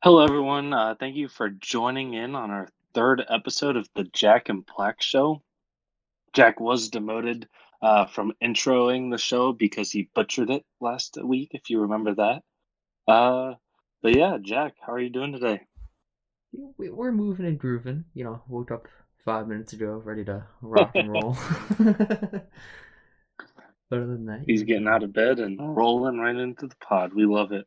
Hello, everyone. Thank you for joining in on our third episode of the Jack and Plack Show. Jack was demoted from introing the show because he butchered it last week, if you remember that. Uh, but yeah, Jack, how are you doing today? We're moving and grooving. Woke up 5 minutes ago, ready to rock and roll. But other than that, He's getting out of bed and rolling right into the pod. We love it.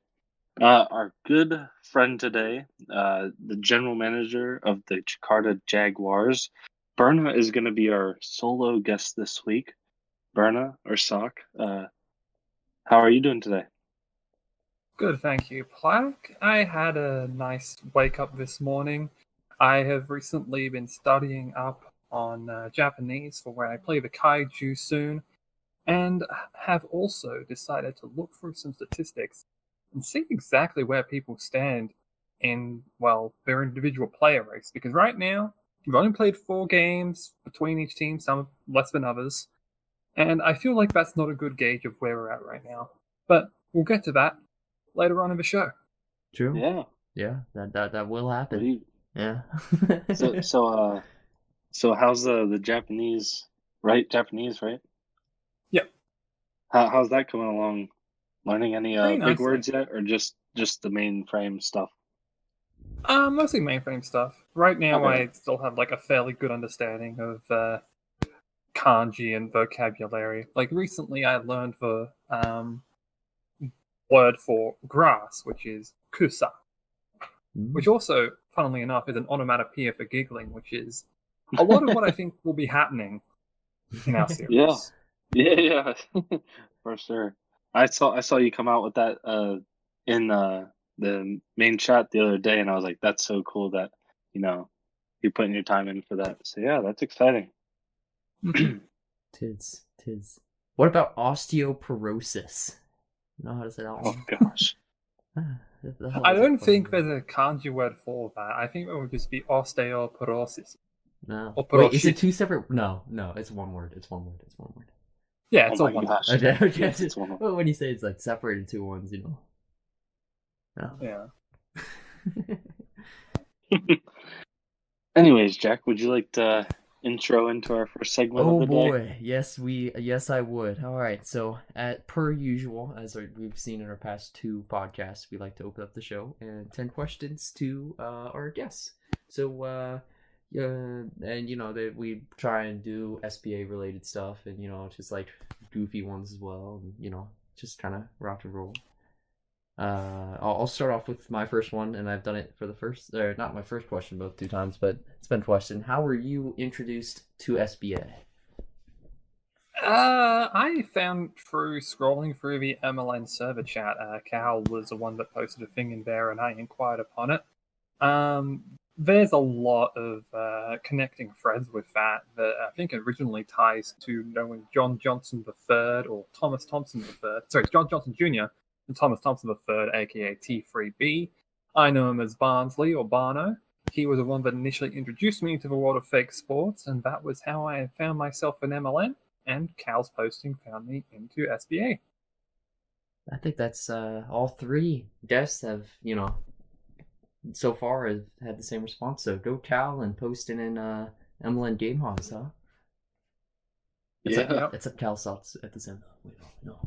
Our good friend today, the general manager of the Jakarta Jaguars, Berna, is going to be our solo guest this week. Berna or Socc, how are you doing today? Good, thank you, Plack. I had a nice wake up this morning. I have recently been studying up on Japanese for where I play the kaiju soon, and have also decided to look through some statistics and see exactly where people stand in, well, their individual player race. Because right now, we've only played 4 games between each team, some less than others, and I feel like that's not a good gauge of where we're at right now. But we'll get to that later on in the show. true. Yeah. Yeah, that will What happen. do you, Yeah. so so uh so how's the Japanese, right? Japanese, right? Yep, How's that coming along? Learning any pretty big nicely. words yet, or just the mainframe stuff? Mostly mainframe stuff. Right now, Okay. I still have like a fairly good understanding of kanji and vocabulary. Like recently, I learned the word for grass, which is kusa, which Mm. also, funnily enough, is an onomatopoeia for giggling, which is a lot of what I think will be happening in our Yeah. series. Yeah, yeah. For sure. I saw you come out with that in the main chat the other day, and I was like, that's so cool that, you know, you're putting your time in for that. So yeah, that's exciting. Mhm. Tis. What about osteoporosis? You know how to say that Oh one? gosh. The hell I is a don't think funny? there's a kanji word for that. I think it would just be osteoporosis No. or Wait, is it poroshite. two separate? No, it's one word. It's one word. It's one word. Yeah, Oh it's all my one word. gosh. Okay, Yes, okay. it's one of Well, when you say it's like separated two ones, No. Yeah. them. Anyways, Jack, would you like to intro into our first segment of Oh the day? boy, yes I would. All right, so at per usual, as we've seen in our past two podcasts, we like to open up the show and 10 questions to our guests. So and that we try and do SBA related stuff, and just like goofy ones as well, and just kind of rock and roll. I'll start off with my first one, and I've done it for the first, or not my first question both two times, but it's been a question. How were you introduced to SBA? I found through scrolling through the MLN server chat, Cal was the one that posted a thing in there, and I inquired upon it. There's a lot of connecting threads with that I think originally ties to knowing John Johnson III or Thomas Thompson III. Sorry, John Johnson Jr. and Thomas Thompson III, aka T3B. I know him as Barnsley or Barno. He was the one that initially introduced me to the world of fake sports, and that was how I found myself in MLN. And Cal's posting found me into SBA. I think that's all three guests have, so far have had the same response. So go Cal and posting in MLN Game Hogs, huh? Except Yeah. Yep. except Cal sucks at the same. No.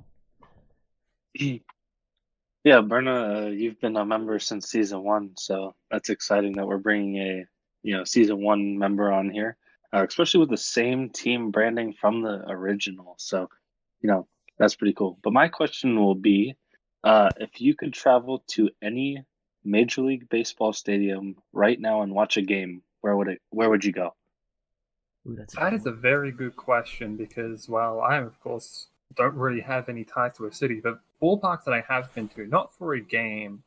Yeah, Berna, you've been a member since season one, so that's exciting that we're bringing a, season one member on here, especially with the same team branding from the original. So, you know, that's pretty cool. But my question will be, if you could travel to any Major League Baseball stadium right now and watch a game, where would you go? Ooh, that's a That good is a one. very good question because, well, I, of course, don't really have any ties to a city. The ballparks that I have been to, not for a game,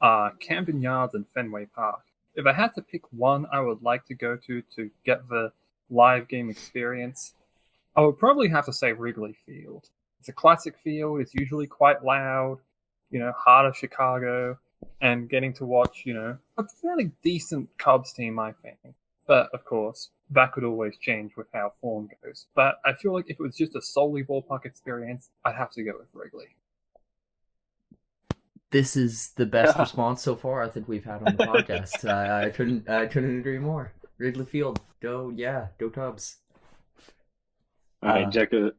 are Camden Yards and Fenway Park. If I had to pick one I would like to go to get the live game experience, I would probably have to say Wrigley Field. It's a classic field, it's usually quite loud, heart of Chicago, and getting to watch, a fairly decent Cubs team, I think. But of course, that could always change with how form goes. But I feel like if it was just a solely ballpark experience, I'd have to go with Wrigley. This is the best response so far I think we've had on the podcast. I couldn't agree more. Wrigley Field, go Cubs. All right,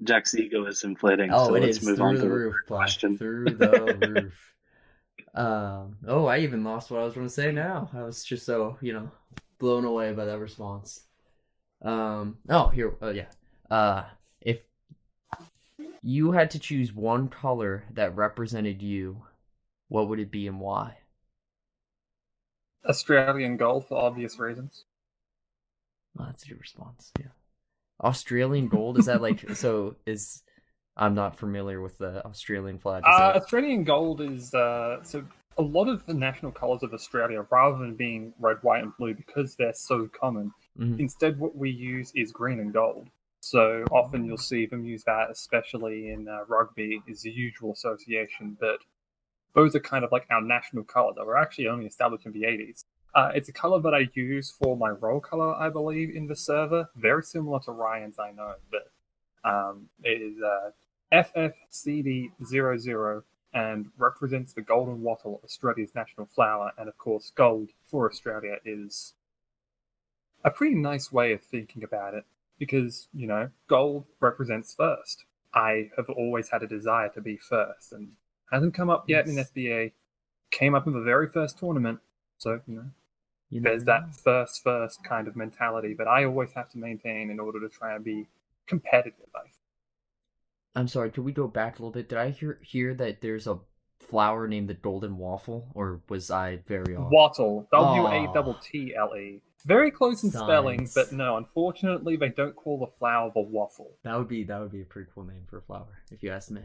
Jack's ego is inflating, Oh, so it let's is move on through to the the roof, third Plack. question. Through the roof. I even lost what I was going to say now. I was just so, blown away by that response. If you had to choose one color that represented you, what would it be and why? Australian gold for obvious reasons. Oh, that's a good response. Yeah. Australian gold, is that I'm not familiar with the Australian flag. Australian gold is so a lot of the national colours of Australia, rather than being red, white, and blue, because they're so common, instead what we use is green and gold. So often you'll see them use that, especially in rugby, is the usual association. But those are kind of like our national colour that were actually only established in the 80s. It's a colour that I use for my role colour, I believe, in the server. Very similar to Ryan's, I know, but it is FFCD00 and represents the golden wattle, Australia's national flower. And of course, gold for Australia is a pretty nice way of thinking about it because, gold represents first. I have always had a desire to be first and hasn't come up yet in SBA. Came up in the very first tournament. So, there's that first kind of mentality that I always have to maintain in order to try and be competitive, I think. I'm sorry, could we go back a little bit? Did I hear that there's a flower named the golden waffle, or was I very off? Wattle, W-A-T-T-L-E. Very close in spelling, but no, unfortunately, they don't call the flower the waffle. That would be a pretty cool name for a flower, if you ask me.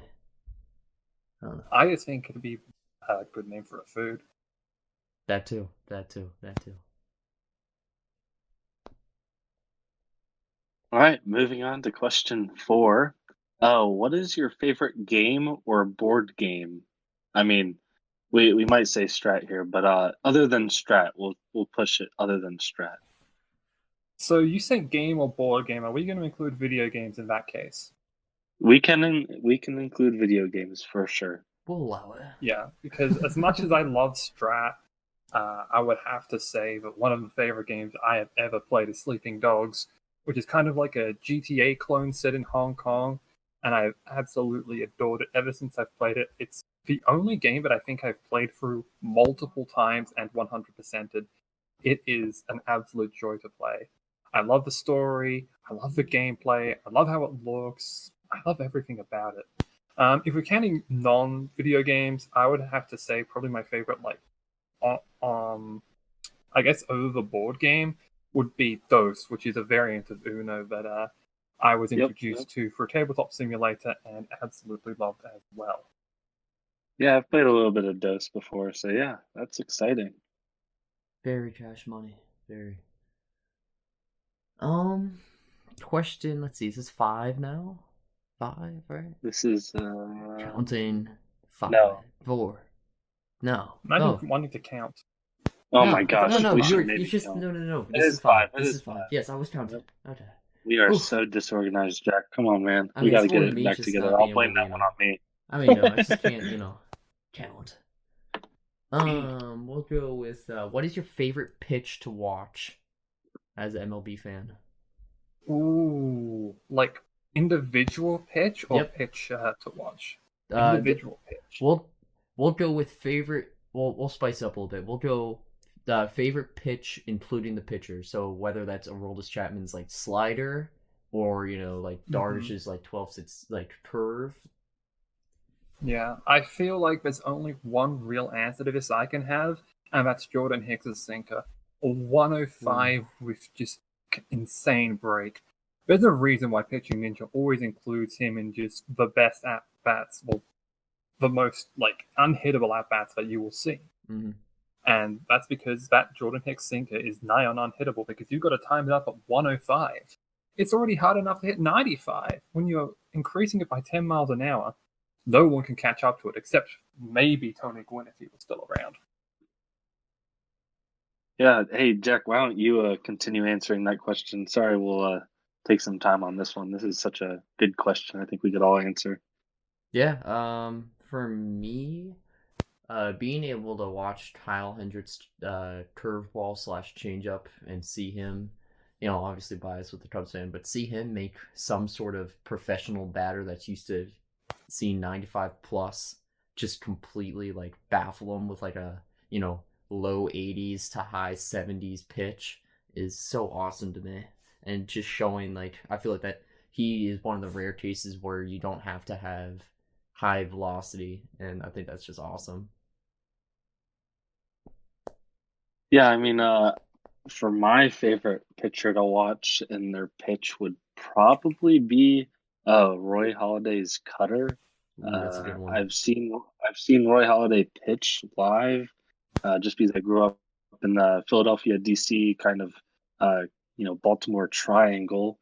I don't know. I just think it'd be a good name for a food. That too. All right, moving on to question 4. What is your favorite game or board game? I mean, we might say Strat here, but other than Strat, we'll push it. Other than Strat. So you said game or board game. Are we going to include video games in that case? We can include video games for sure. We'll allow it. Yeah, because as much as I love Strat, I would have to say that one of the favorite games I have ever played is Sleeping Dogs, which is kind of like a GTA clone set in Hong Kong, and I've absolutely adored it ever since I've played it. It's the only game that I think I've played through multiple times and 100%ed. It is an absolute joy to play. I love the story, I love the gameplay, I love how it looks, I love everything about it. If we're counting non-video games, I would have to say probably my favorite, I guess over the board game would be Dose, which is a variant of Uno that I was introduced to for a tabletop simulator and absolutely loved as well. Yeah, I've played a little bit of Dose before, so yeah, that's exciting. Very cash money. Very. Question, let's see, is this 5 now? 5, right? This is counting 5. No. 4. No. Imagine wanting to count. Oh my gosh. No. We You just count. No. This is 5. This is 5. Yes, I was counting. Okay. We are so disorganized, Jack. Come on, man. We got to get it back together. I'll blame that one on me. I mean, no, I just can't, count. We'll go with what is your favorite pitch to watch as an MLB fan? Ooh, like individual pitch or pitch to watch? Individual pitch. We'll go with favorite. We'll spice it up a little bit. We'll go favorite pitch, including the pitcher. So whether that's Aroldis Chapman's like slider, or Darvish's like 12-6 like curve. Yeah, I feel like there's only one real answer to this I can have, and that's Jordan Hicks's sinker. A 105 with just insane break. There's a reason why Pitching Ninja always includes him in just the best at-bats, well, the most unhittable at-bats that you will see. Mm-hmm. And that's because that Jordan Hicks sinker is nigh on unhittable, because you've got to time it up at 105. It's already hard enough to hit 95. When you're increasing it by 10 miles an hour, no one can catch up to it, except maybe Tony Gwynn if he was still around. Yeah, hey, Jack, why don't you continue answering that question? Sorry, we'll take some time on this one. This is such a good question. I think we could all answer. Yeah, for me, Being able to watch Kyle Hendricks curveball slash changeup and see him, obviously biased with the Cubs fan, but see him make some sort of professional batter that's used to seeing 95 plus just completely like baffle him with like a, low 80s to high 70s pitch is so awesome to me. And just showing, like, I feel like that he is one of the rare cases where you don't have to have high velocity, and I think that's just awesome. Yeah, I mean, for my favorite pitcher to watch in their pitch would probably be Roy Halladay's cutter. Ooh, that's a good one. I've seen Roy Halladay pitch live, just because I grew up in the Philadelphia, DC kind of Baltimore triangle.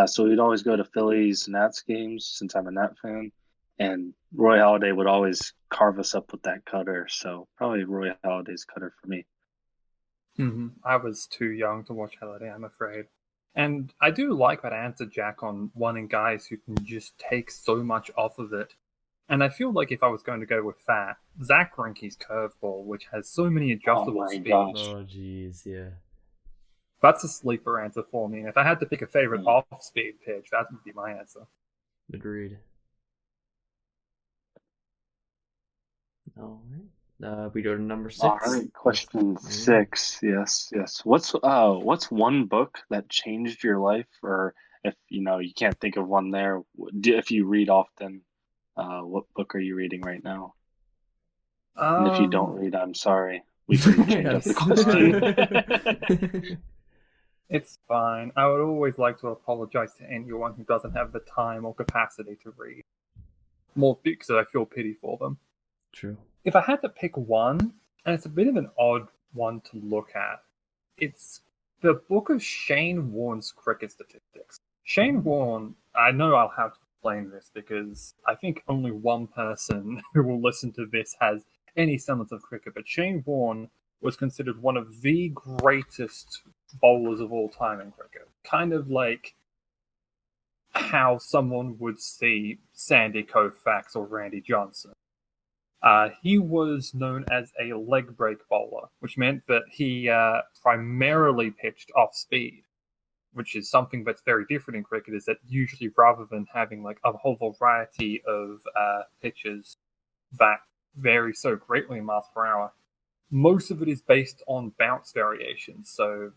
So we'd always go to Phillies Nats games since I'm a Nat fan, and Roy Halladay would always carve us up with that cutter. So probably Roy Halladay's cutter for me. I was too young to watch Halliday, I'm afraid. And I do like that answer, Jack, on wanting guys who can just take so much off of it. And I feel like if I was going to go with that, Zach Greinke's curveball, which has so many Oh adjustable my speeds, gosh. Oh, jeez, yeah. that's a sleeper answer for me. And if I had to pick a favorite Yeah. off-speed pitch, that would be my answer. Agreed. All right. We go to number 6. All right, question 6. Yes, yes. What's one book that changed your life, or if you can't think of one there, if you read often, what book are you reading right now? And if you don't read, I'm sorry. We can change up the question. It's fine. I would always like to apologize to anyone who doesn't have the time or capacity to read. More because I feel pity for them. True. If I had to pick one, and it's a bit of an odd one to look at, it's the book of Shane Warne's cricket statistics. Shane Warne, I know I'll have to explain this because I think only one person who will listen to this has any semblance of cricket, but Shane Warne was considered one of the greatest bowlers of all time in cricket. Kind of like how someone would see Sandy Koufax or Randy Johnson. He was known as a leg break bowler, which meant that he primarily pitched off speed, which is something that's very different in cricket, is that usually rather than having like a whole variety of pitches that vary so greatly in miles per hour, most of it is based on bounce variations. So,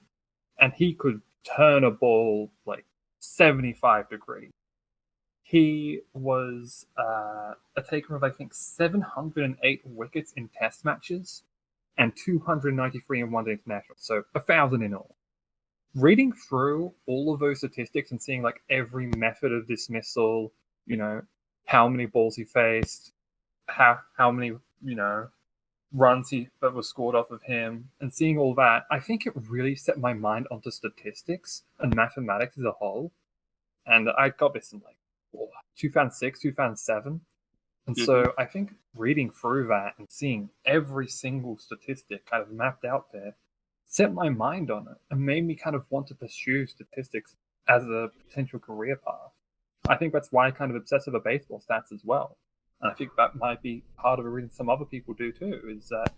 and he could turn a ball like 75 degrees. He was a taker of, I think, 708 wickets in test matches and 293 in one-day international, so 1,000 in all. Reading through all of those statistics and seeing like every method of dismissal, how many balls he faced, how many, runs that were scored off of him, and seeing all that, I think it really set my mind onto statistics and mathematics as a whole. And I got this in like 2006, 2007. And so I think reading through that and seeing every single statistic kind of mapped out there set my mind on it and made me kind of want to pursue statistics as a potential career path. I think that's why I kind of obsess over baseball stats as well. And I think that might be part of a reason some other people do too, is that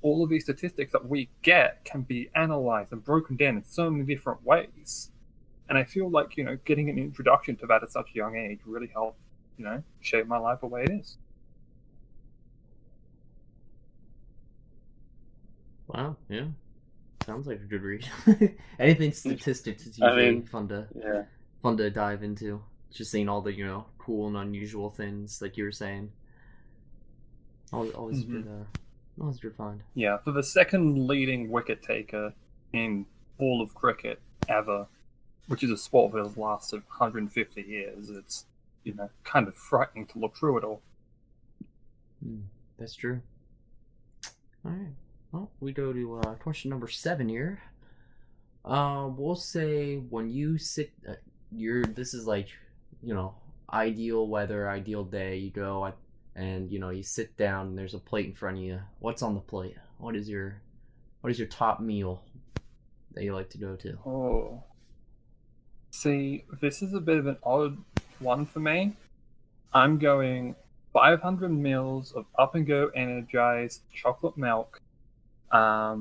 all of these statistics that we get can be analyzed and broken down in so many different ways. And I feel like, getting an introduction to that at such a young age really helped, shape my life the way it is. Wow, yeah. Sounds like a good read. Anything statistics is usually fun to dive into. Just seeing all the, cool and unusual things like you were saying. Always good find. Yeah, for the second leading wicket taker in all of cricket ever, which is a sport that has lasted 150 years, it's, kind of frightening to look through it all. That's true. All right. Well, we go to question number 7 here. We'll say when you sit, this is like, ideal weather, ideal day. You go and you sit down and there's a plate in front of you. What's on the plate? What is your top meal that you like to go to? Oh, see, this is a bit of an odd one for me. I'm going 500 mils of Up and Go energized chocolate milk, a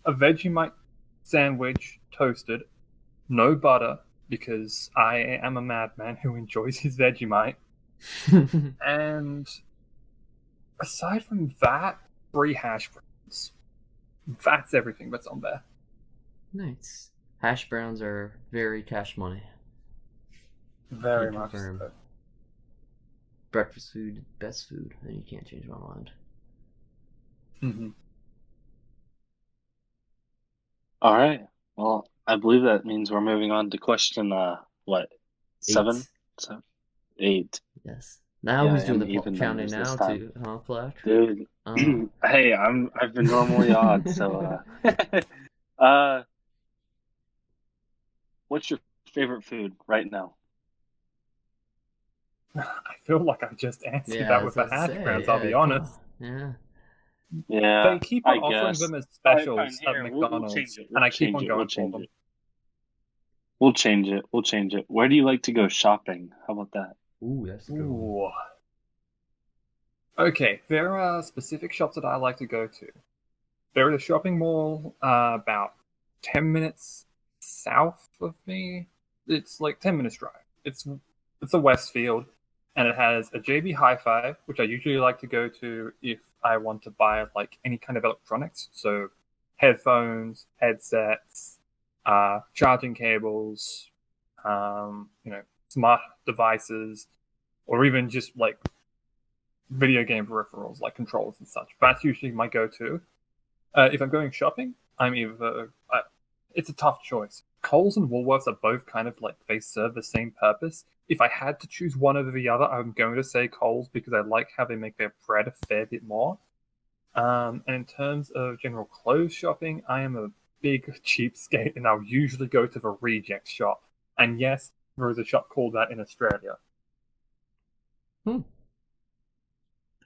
Vegemite sandwich toasted, no butter because I am a madman who enjoys his Vegemite, and aside from that, 3 hash browns. That's everything that's on there. Nice. Hash browns are very cash money. Very Can't much confirm. so. Breakfast food, best food, and you can't change my mind. Mm-hmm. All right. Well, I believe that means we're moving on to question what? 7? 8. Yes. Now Yeah, who's doing and the even counting numbers this now time. too, huh, Plack? Dude. Oh. Hey, I've been normally odd, so what's your favorite food right now? I feel like I just answered Yeah, that that's with the what I hash say. browns, I'll Yeah, be come honest. on. Yeah. Yeah, They keep I on offering guess. them as All right, fine. specials at Here, we'll change McDonald's, it. and We'll I keep change on it. We'll going for change them. it. We'll change it. We'll change it. Where do you like to go shopping? How about that? Ooh, that's a good one. Ooh. Okay, there are specific shops that I like to go to. There is a shopping mall about 10 minutes south of me. It's like 10 minutes drive. It's a Westfield, and it has a JB Hi-Fi, which I usually like to go to if I want to buy like any kind of electronics. So headphones, headsets, charging cables, smart devices, or even just like video game peripherals like controllers and such. That's usually my go-to. If I'm going shopping, I'm either. It's a tough choice. Coles and Woolworths are both kind of like they serve the same purpose. If I had to choose one over the other, I'm going to say Coles because I like how they make their bread a fair bit more. And in terms of general clothes shopping, I am a big cheapskate and I'll usually go to the reject shop. And yes, there is a shop called that in Australia. The They're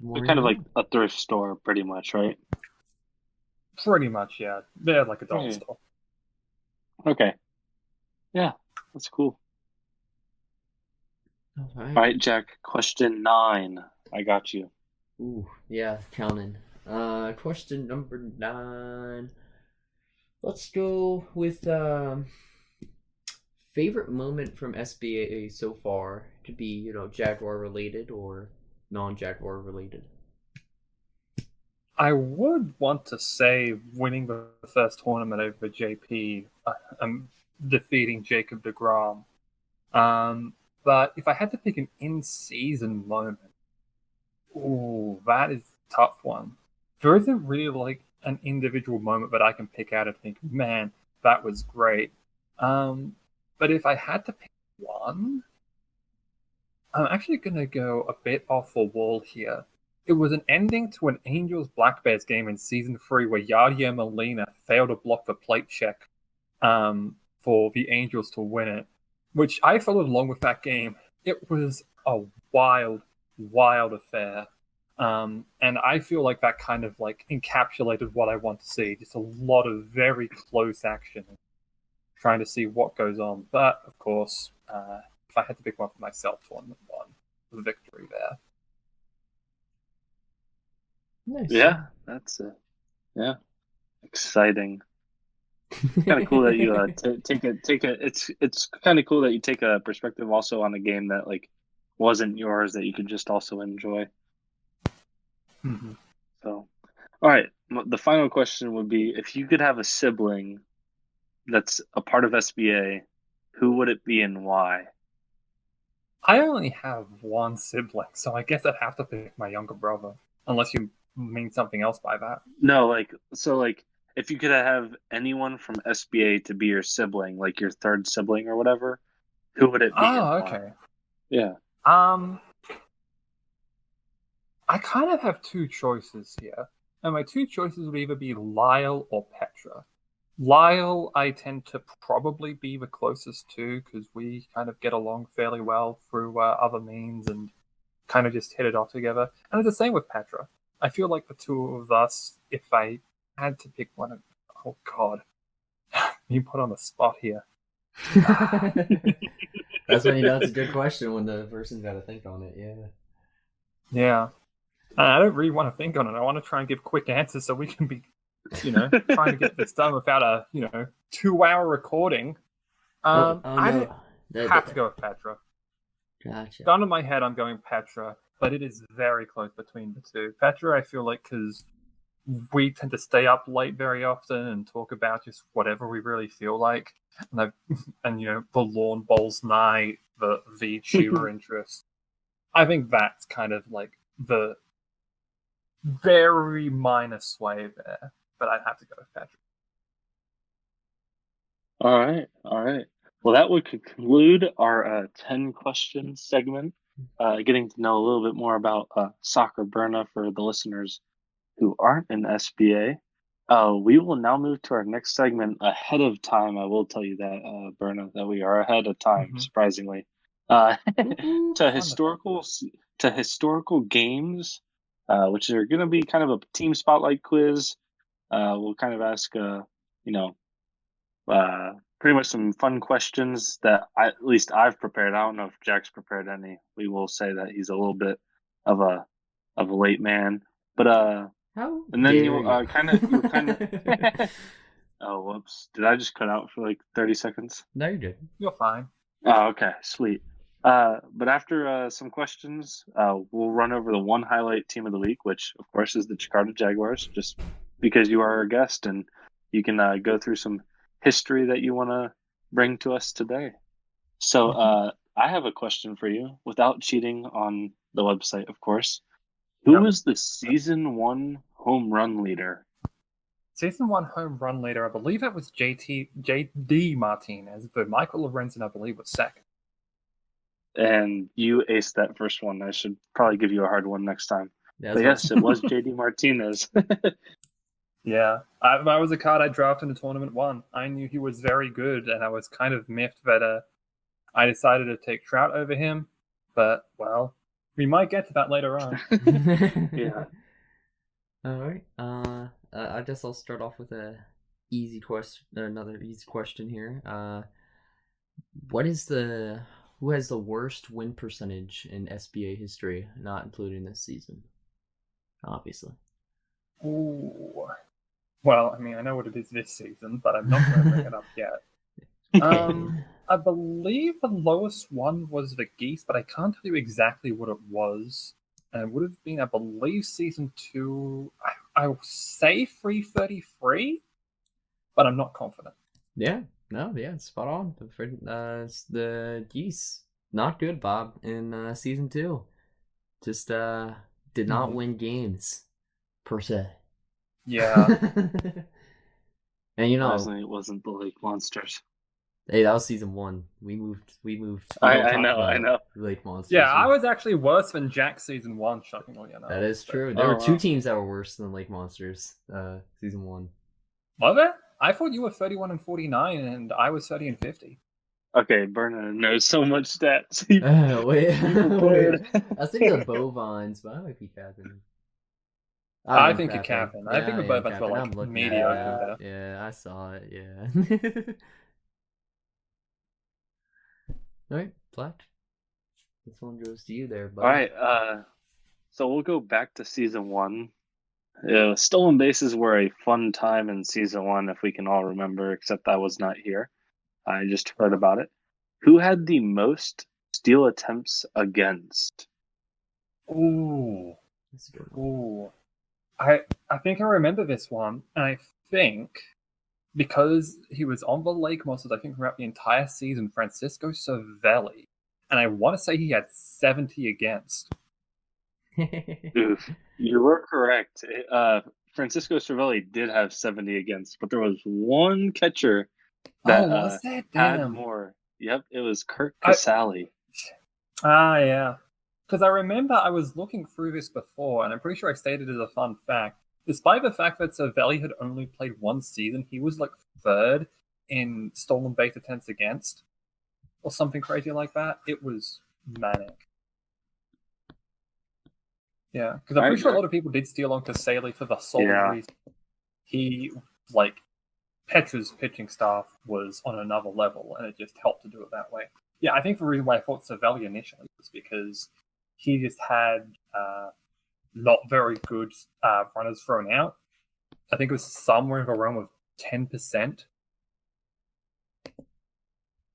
more kind you of like know. a thrift store, pretty much, right? Pretty much, yeah. They're like a dollar Okay. store. Okay. Yeah, that's cool. All All right. right, Jack. Question 9. I got you. Ooh, yeah, counting. Question number 9. Let's go with favorite moment from SBA so far. Could be, Jaguar related or non-Jaguar related. I would want to say winning the first tournament over JP, defeating Jacob deGrom. But if I had to pick an in-season moment, ooh, that is a tough one. There isn't really like an individual moment that I can pick out and think, man, that was great. But if I had to pick one, I'm actually going to go a bit off the wall here. It was an ending to an Angels Black Bears game in Season 3 where Yadier Molina failed to block the plate check for the Angels to win it, which I followed along with that game. It was a wild, wild affair. And I feel like that kind of like encapsulated what I want to see. Just a lot of very close action, trying to see what goes on. But, of course, if I had to pick one for myself, tournament one, the victory there. Nice. Yeah, that's exciting. Kind of cool that you take a. It's kind of cool that you take a perspective also on a game that like wasn't yours that you could just also enjoy. Mm-hmm. So, all right, the final question would be if you could have a sibling that's a part of SBA, who would it be and why? I only have one sibling, so I guess I'd have to pick my younger brother, unless you mean something else by that. No, like if you could have anyone from SBA to be your sibling, like your third sibling or whatever, who would it be and Oh, why? okay. Yeah. I kind of have two choices here, and my two choices would either be Lyle or Petra. Lyle, I tend to probably be the closest to because we kind of get along fairly well through other means and kind of just hit it off together. And it's the same with Petra. I feel like the two of us, if I had to pick one of, oh god, you put on the spot here. That's when it's a good question when the person's got to think on it. Yeah. Yeah. I don't really want to think on it. I want to try and give quick answers so we can be, trying to get this done without a, 2-hour recording. Oh I no. have to go with Petra. Gotcha. Gun in my head, I'm going Petra, but it is very close between the two. Petra, I feel like, because we tend to stay up late very often and talk about just whatever we really feel like. And the lawn bowls night, the VTuber interest. I think that's kind of like the very minor sway there, but I'd have to go with Patrick. All right, all right. Well, that would conclude our 10 questions segment. Getting to know a little bit more about soccer Berna for the listeners who aren't in SBA. We will now move to our next segment ahead of time. I will tell you that, Berna, that we are ahead of time, surprisingly. To Wonderful. historical games, which are going to be kind of a team spotlight quiz. We'll kind of ask, pretty much some fun questions that at least I've prepared. I don't know if Jack's prepared any. We will say that he's a little bit of a late man, but How and then dare you'll you? you'll kind of. Oh, whoops! Did I just cut out for like 30 seconds? No, you did. You're fine. Oh, okay, sweet. But after some questions, we'll run over the one highlight team of the week, which of course is the Jakarta Jaguars, just because you are our guest and you can go through some history that you want to bring to us today. So I have a question for you, without cheating on the website, of course. Who Yep. is the season 1 home run leader? Season 1 home run leader, I believe it was JD Martinez, but Michael Lorenzen, I believe, was second. And you aced that first one. I should probably give you a hard one next time. Yeah, But yes, it was JD Martinez. Yeah, I was a card I drafted in Tournament 1. I knew he was very good, and I was kind of miffed that I decided to take Trout over him. But, well, we might get to that later on. Yeah. All right. I guess I'll start off with a easy question. Another easy question here. What is the who has the worst win percentage in SBA history, not including this season? Obviously. Ooh. Well, I mean, I know what it is this season, but I'm not going to bring it up yet. I believe the lowest one was the Geese, but I can't tell you exactly what it was. And it would have been, I believe, season 2. I will say 333, but I'm not confident. Yeah. No. Yeah. Spot on. The Geese not good, Bob, in season 2. Just did not win games per se. Yeah. And Surprisingly, it wasn't the Lake Monsters. hey, that was season 1. We moved. We don't I talk know. about Lake Monsters. Yeah, I was actually worse than Jack season 1, shockingly enough. That is true. There were two teams that were worse than Lake Monsters, season 1. Was it? I thought you were 31 and 49, and I was 30 and 50. Okay, Berna knows so much stats. Wait. Prepared. I was thinking of bovines, but I might be capping. I think you're capping. I think the bovines were I'm like looking mediocre. Yeah, I saw it. Yeah. All right, Plack. This one goes to you there, buddy. All right. So we'll go back to season 1. Stolen bases were a fun time in season 1, if we can all remember, except I was not here. I just heard about it. Who had the most steal attempts against? Ooh. That's a good one. Ooh. I think I remember this one, and I think because he was on the Lake Monsters, I think throughout the entire season, Francisco Cervelli, and I want to say he had 70 against. Oof, you were correct. Francisco Cervelli did have 70 against, but there was one catcher that was that? had Damn. more. Yep, it was Kirk Casale. Yeah. Because I remember I was looking through this before, and I'm pretty sure I stated it as a fun fact. Despite the fact that Cervelli had only played one season, he was like third in stolen base attempts against, or something crazy like that. It was manic. Yeah, because I'm pretty sure a lot of people did steal on Casale for the sole reason he, Petra's pitching staff was on another level, and it just helped to do it that way. Yeah, I think the reason why I thought Cervelli initially was because he just had not very good runners thrown out. I think it was somewhere in the realm of 10%.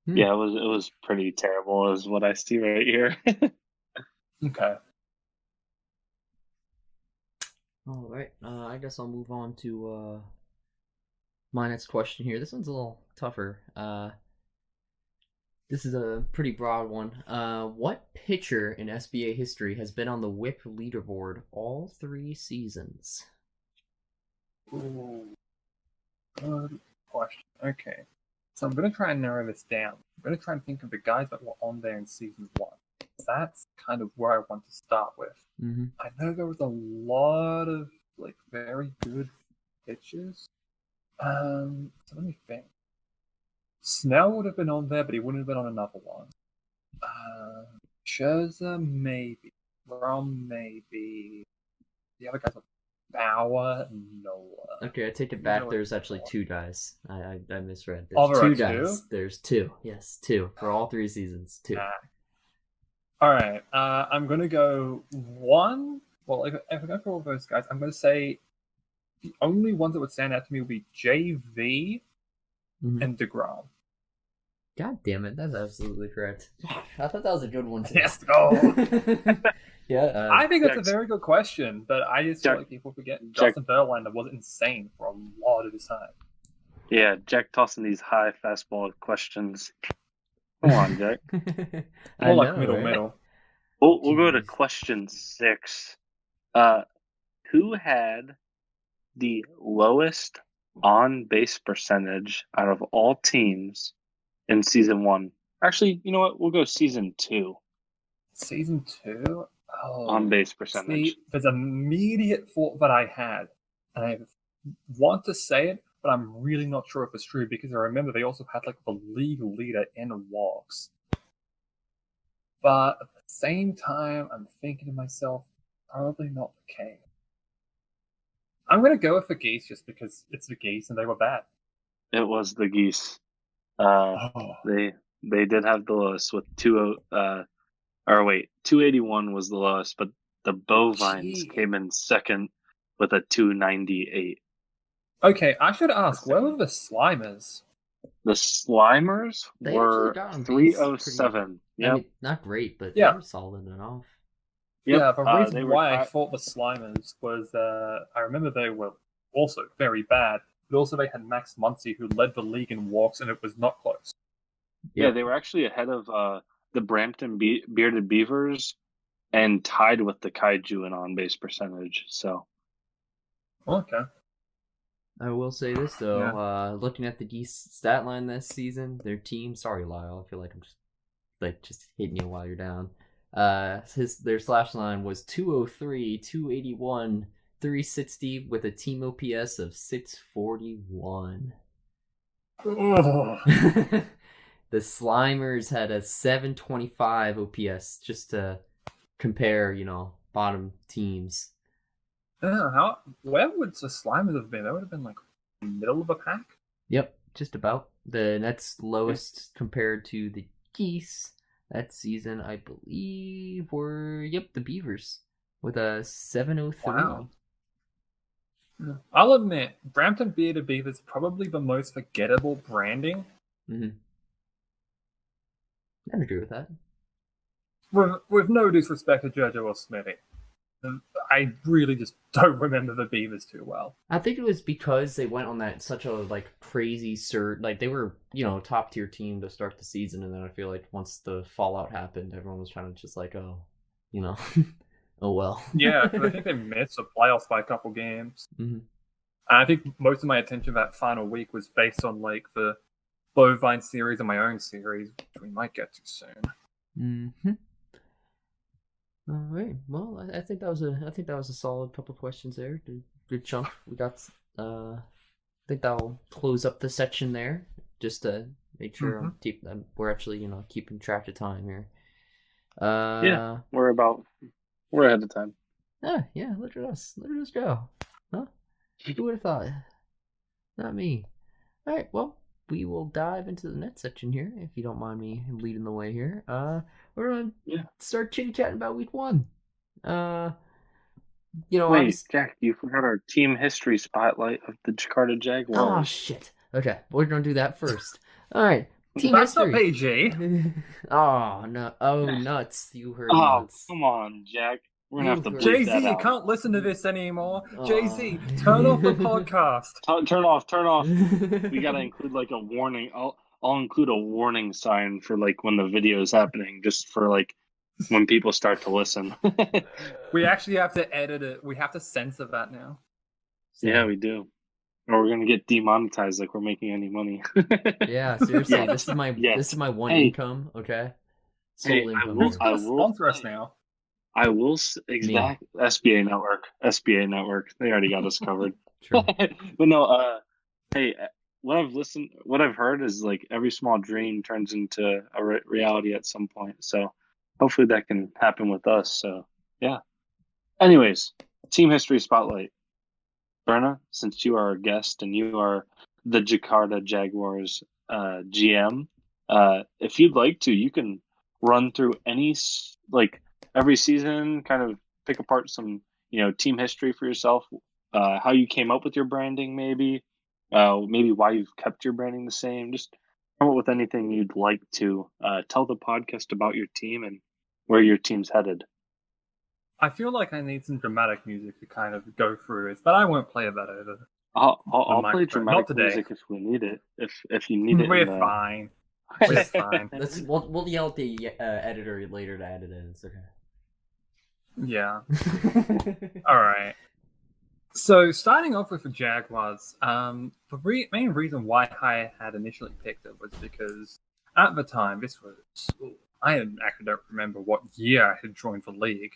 Yeah, it was pretty terrible, is what I see right here. Okay. All right. I guess I'll move on to my next question here. This one's a little tougher. This is a pretty broad one. What pitcher in SBA history has been on the WHIP leaderboard all 3 seasons? Ooh, good question. Okay. So I'm going to try and narrow this down. I'm going to try and think of the guys that were on there in season 1. That's kind of where I want to start with. Mm-hmm. I know there was a lot of like very good pitches. So let me think. Snell would have been on there, but he wouldn't have been on another one. Scherzer, maybe. Rom, maybe. The other guys are Bauer and Nola. Okay, I take it back. There's actually 2 guys. I misread. Oh, There's there are 2 guys. 2? There's 2. Yes, 2 for all 3 seasons. 2. All right. I'm gonna go 1. Well, if I go for all those guys, I'm gonna say the only ones that would stand out to me would be JV and DeGrom. God damn it, that's absolutely correct. I thought that was a good one too. Yes, go. Yeah, I think that's a very good question, but I just feel like people forget Justin Verlander was insane for a lot of his time. Yeah, Jack tossing these high fastball questions. Come on, Jack. More like middle. We'll go to question 6. Who had the lowest on-base percentage out of all teams in season 1? Actually, you know what? We'll go season 2. Season 2? Oh, on-base percentage. See, there's an immediate thought that I had, and I want to say it, but I'm really not sure if it's true because I remember they also had like the league leader in walks. But at the same time, I'm thinking to myself, probably not the case. I'm going to go with the Geese just because it's the Geese and they were bad. It was the Geese. They did have the lowest with 281 was the lowest, but the Bovines came in second with a 298. Okay, I should ask, where were the Slimers? The Slimers were 307. Yeah, I mean, not great, but they were solid enough. Yep. Yeah, the reason why I thought the Slimers was I remember they were also very bad, but also they had Max Muncy, who led the league in walks, and it was not close. Yeah, they were actually ahead of the Brampton Bearded Beavers and tied with the Kaiju in on-base percentage. So, okay. I will say this though, looking at the Geese stat line this season, their team. Sorry, Lyle. I feel like I'm just hitting you while you're down. Their slash line was 203, 281, 360 with a team OPS of 641. The Slimers had a 725 OPS, just to compare, bottom teams. Where would the Slimers have been? That would have been like middle of a pack? Yep, just about. The next lowest compared to the Geese that season, I believe, were the Beavers with a 703. Wow. I'll admit, Brampton Bearded Beavers probably the most forgettable branding. Mm-hmm. I agree with that. With no disrespect to Jojo or Smitty, I really just don't remember the Beavers too well. I think it was because they went on that such a crazy surge. They were top tier team to start the season, and then I feel like once the fallout happened, everyone was trying to just oh well. Yeah, because I think they missed the playoffs by a couple games. Mm-hmm. And I think most of my attention that final week was based on the Bovine series and my own series, which we might get to soon. Mm-hmm. All right. Well, I think that was a solid couple of questions there. Good chunk. We got. I think that'll close up the section there, just to make sure we're actually keeping track of time here. Yeah, we're ahead of time. Yeah. Look at us go. Huh? Who would have thought? Not me. All right. Well, we will dive into the next section here, if you don't mind me leading the way here. We're gonna start chitty chatting about week 1. Wait, Obviously. Jack, you forgot our team history spotlight of the Jakarta Oh Jaguars. shit. Okay, we're gonna do that first. All right, team That's not history. PG. Oh no! Oh nuts! You heard Oh, nuts. come on, Jack. We're gonna have You to heard. bleep Jay that Z, you out. can't listen to this anymore. Jay Oh. Z, turn off the podcast. Turn off, turn off. We gotta include like a warning. I'll include a warning sign for like when the video is happening, just for like when people start to listen. We actually have to edit it. We have to censor that now. Yeah, Sad. we do. Or we're gonna get demonetized like we're making any money. Yeah, seriously, Yet, this is my yet. this is my one Hey, income. Okay, hey, sole I income will, Who's here. I going to will sponsor us say, now? exact Me. SBA Network, SBA Network. They already got us covered. True. But no, hey, what I've heard is like every small dream turns into a reality at some point. So hopefully that can happen with us. So yeah. Anyways, team history spotlight. Berna, since you are our guest and you are the Jakarta Jaguars GM, if you'd like to, you can run through like every season, kind of pick apart some team history for yourself, how you came up with your branding, maybe why you've kept your branding the same. Just come up with anything you'd like to tell the podcast about your team and where your team's headed. I feel like I need some dramatic music to kind of go through it, but I won't play that over the I'll play microphone. Not dramatic today. music if we need it. If you need it in We're the. fine. We're Just fine. we'll yell at the editor later to add it in. It's Yeah. okay. All right. So starting off with the Jaguars, the main reason why I had initially picked it was because at the time I actually don't remember what year I had joined the league,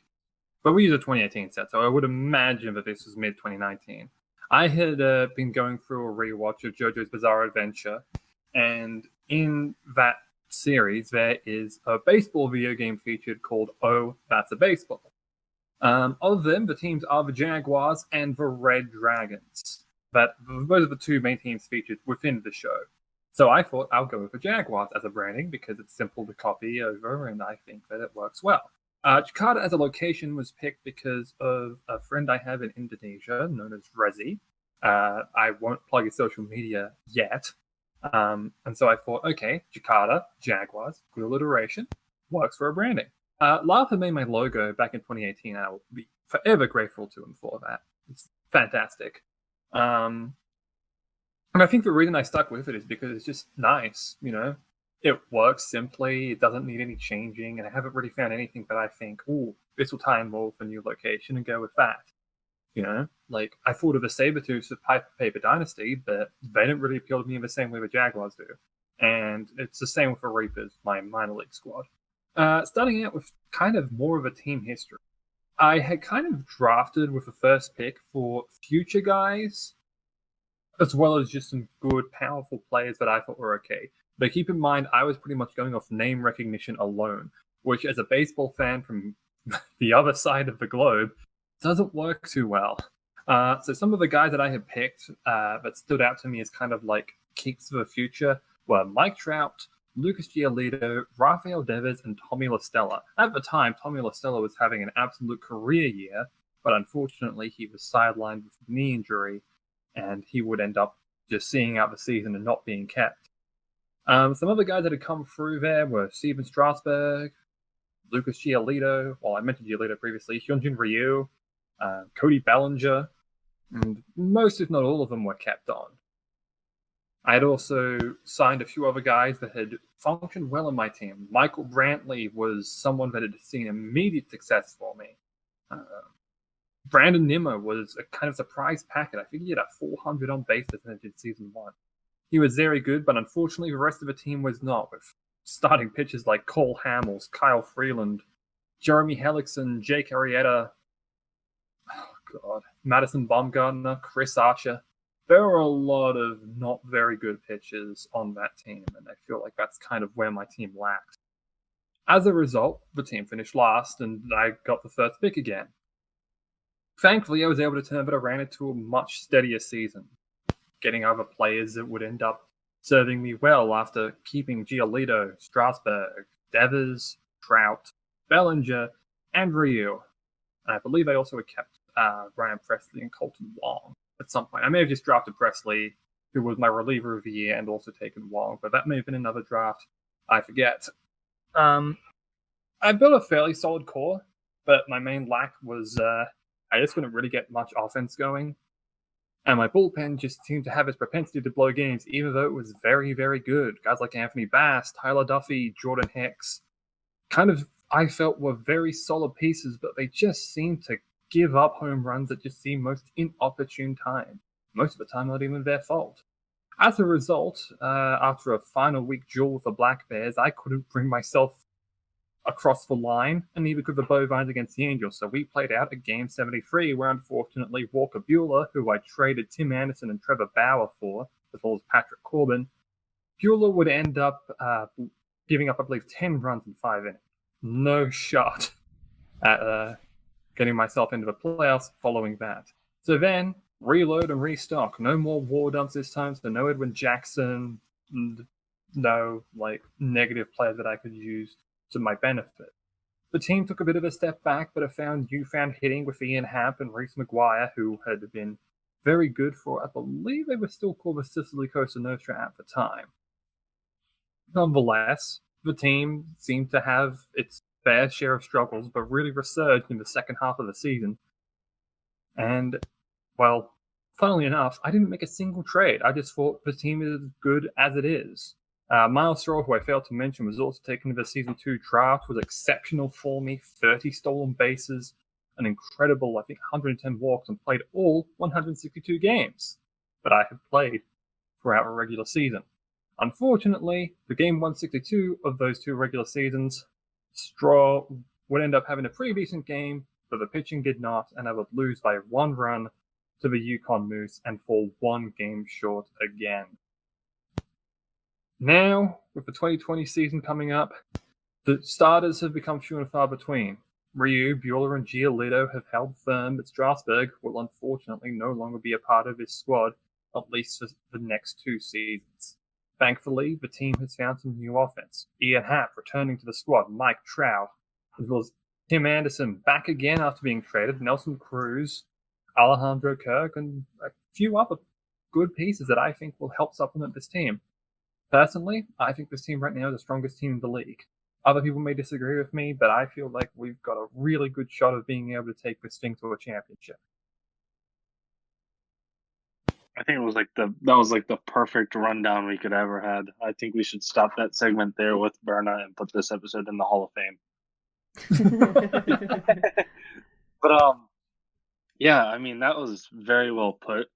but we use a 2018 set, so I would imagine that this was mid 2019. I had been going through a rewatch of JoJo's Bizarre Adventure, and in that series there is a baseball video game featured called Oh, That's a Baseball. Of them, the teams are the Jaguars and the Red Dragons. But those are the two main teams featured within the show. So I thought I'll go with the Jaguars as a branding because it's simple to copy over, and I think that it works well. Jakarta as a location was picked because of a friend I have in Indonesia known as Rezi. I won't plug his social media yet. And so I thought, okay, Jakarta, Jaguars, good alliteration, works for a branding. Lava made my logo back in 2018, and I will be forever grateful to him for that. It's fantastic. And I think the reason I stuck with it is because it's just nice, It works simply, it doesn't need any changing, and I haven't really found anything that I think, ooh, this will tie in well with a new location and go with that. Like I thought of the Sabretooths of Paper Dynasty, but they didn't really appeal to me in the same way the Jaguars do. And it's the same with the Reapers, my minor league squad. Starting out with kind of more of a team history. I had kind of drafted with the first pick for future guys, as well as just some good, powerful players that I thought were okay. But keep in mind, I was pretty much going off name recognition alone, which as a baseball fan from the other side of the globe, doesn't work too well. So some of the guys that I had picked that stood out to me as kind of like keeps for the future were Mike Trout, Lucas Giolito, Rafael Devers, and Tommy LaStella. At the time, Tommy LaStella was having an absolute career year, but unfortunately he was sidelined with a knee injury, and he would end up just seeing out the season and not being kept. Some other guys that had come through there were Steven Strasburg, Lucas Giolito, well, I mentioned Giolito previously, Hyunjin Ryu, Cody Bellinger, and most, if not all of them, were kept on. I had also signed a few other guys that had functioned well in my team. Michael Brantley was someone that had seen immediate success for me. Brandon Nimmo was a kind of surprise packet. I think he had a 400 on bases in season 1. He was very good, but unfortunately the rest of the team was not, with starting pitchers like Cole Hamels, Kyle Freeland, Jeremy Hellickson, Jake Arrieta, Madison Bumgarner, Chris Archer. There were a lot of not very good pitchers on that team, and I feel like that's kind of where my team lacked. As a result, the team finished last, and I got the first pick again. Thankfully, I was able to turn it around into a much steadier season, getting other players that would end up serving me well after keeping Giolito, Strasburg, Devers, Trout, Bellinger, and Ryu. And I believe I also had kept Ryan Presley and Colton Wong at some point. I may have just drafted Presley, who was my reliever of the year, and also taken Wong, but that may have been another draft. I forget. I built a fairly solid core, but my main lack was I just couldn't really get much offense going. And my bullpen just seemed to have its propensity to blow games, even though it was very, very good. Guys like Anthony Bass, Tyler Duffy, Jordan Hicks, kind of, I felt, were very solid pieces, but they just seemed to give up home runs at just the most inopportune time. Most of the time, not even their fault. As a result, after a final week duel with the Black Bears, I couldn't bring myself across the line, and neither could the Bovines against the Angels. So we played out a game 73, where unfortunately Walker Buehler, who I traded Tim Anderson and Trevor Bauer for, as well as Patrick Corbin, Buehler would end up giving up, I believe, 10 runs in 5 innings. No shot at getting myself into the playoffs following that. So then, reload and restock. No more war dumps this time, so no Edwin Jackson, no negative players that I could use to my benefit. The team took a bit of a step back, but I found newfound hitting with Ian Happ and Reese McGuire, who had been very good for, I believe they were still called the Sicily Costa Nostra at the time. Nonetheless, the team seemed to have its fair share of struggles, but really resurged in the second half of the season. And, well, funnily enough, I didn't make a single trade. I just thought the team is as good as it is. Miles Straw, who I failed to mention, was also taken to the Season 2 draft, was exceptional for me, 30 stolen bases, an incredible, 110 walks, and played all 162 games that I had played throughout a regular season. Unfortunately, the game 162 of those 2 regular seasons, Straw would end up having a pretty decent game, but the pitching did not, and I would lose by 1 run to the Yukon Moose and fall 1 game short again. Now, with the 2020 season coming up, the starters have become few and far between. Ryu, Buehler, and Giolito have held firm, but Strasburg will unfortunately no longer be a part of this squad, at least for the next 2 seasons. Thankfully, the team has found some new offense. Ian Happ returning to the squad, Mike Trout, as well as Tim Anderson back again after being traded, Nelson Cruz, Alejandro Kirk, and a few other good pieces that I think will help supplement this team. Personally, I think this team right now is the strongest team in the league. Other people may disagree with me, but I feel like we've got a really good shot of being able to take this thing to a championship. I think it was the perfect rundown we could ever had. I think we should stop that segment there with Berna and put this episode in the Hall of Fame. But yeah, I mean, that was very well put.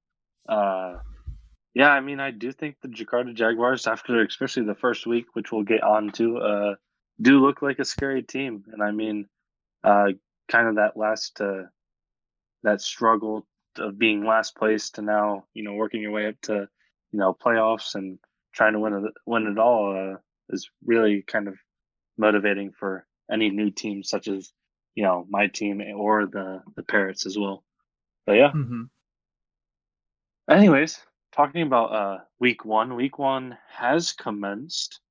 Yeah, I mean, I do think the Jakarta Jaguars, after especially the first week, which we'll get on to, do look like a scary team. And I mean, kind of that struggle of being last place to now, working your way up to, playoffs and trying to win it all is really kind of motivating for any new team, such as, my team or the Parrots as well. But yeah. Mm-hmm. Anyways, talking about week one has commenced.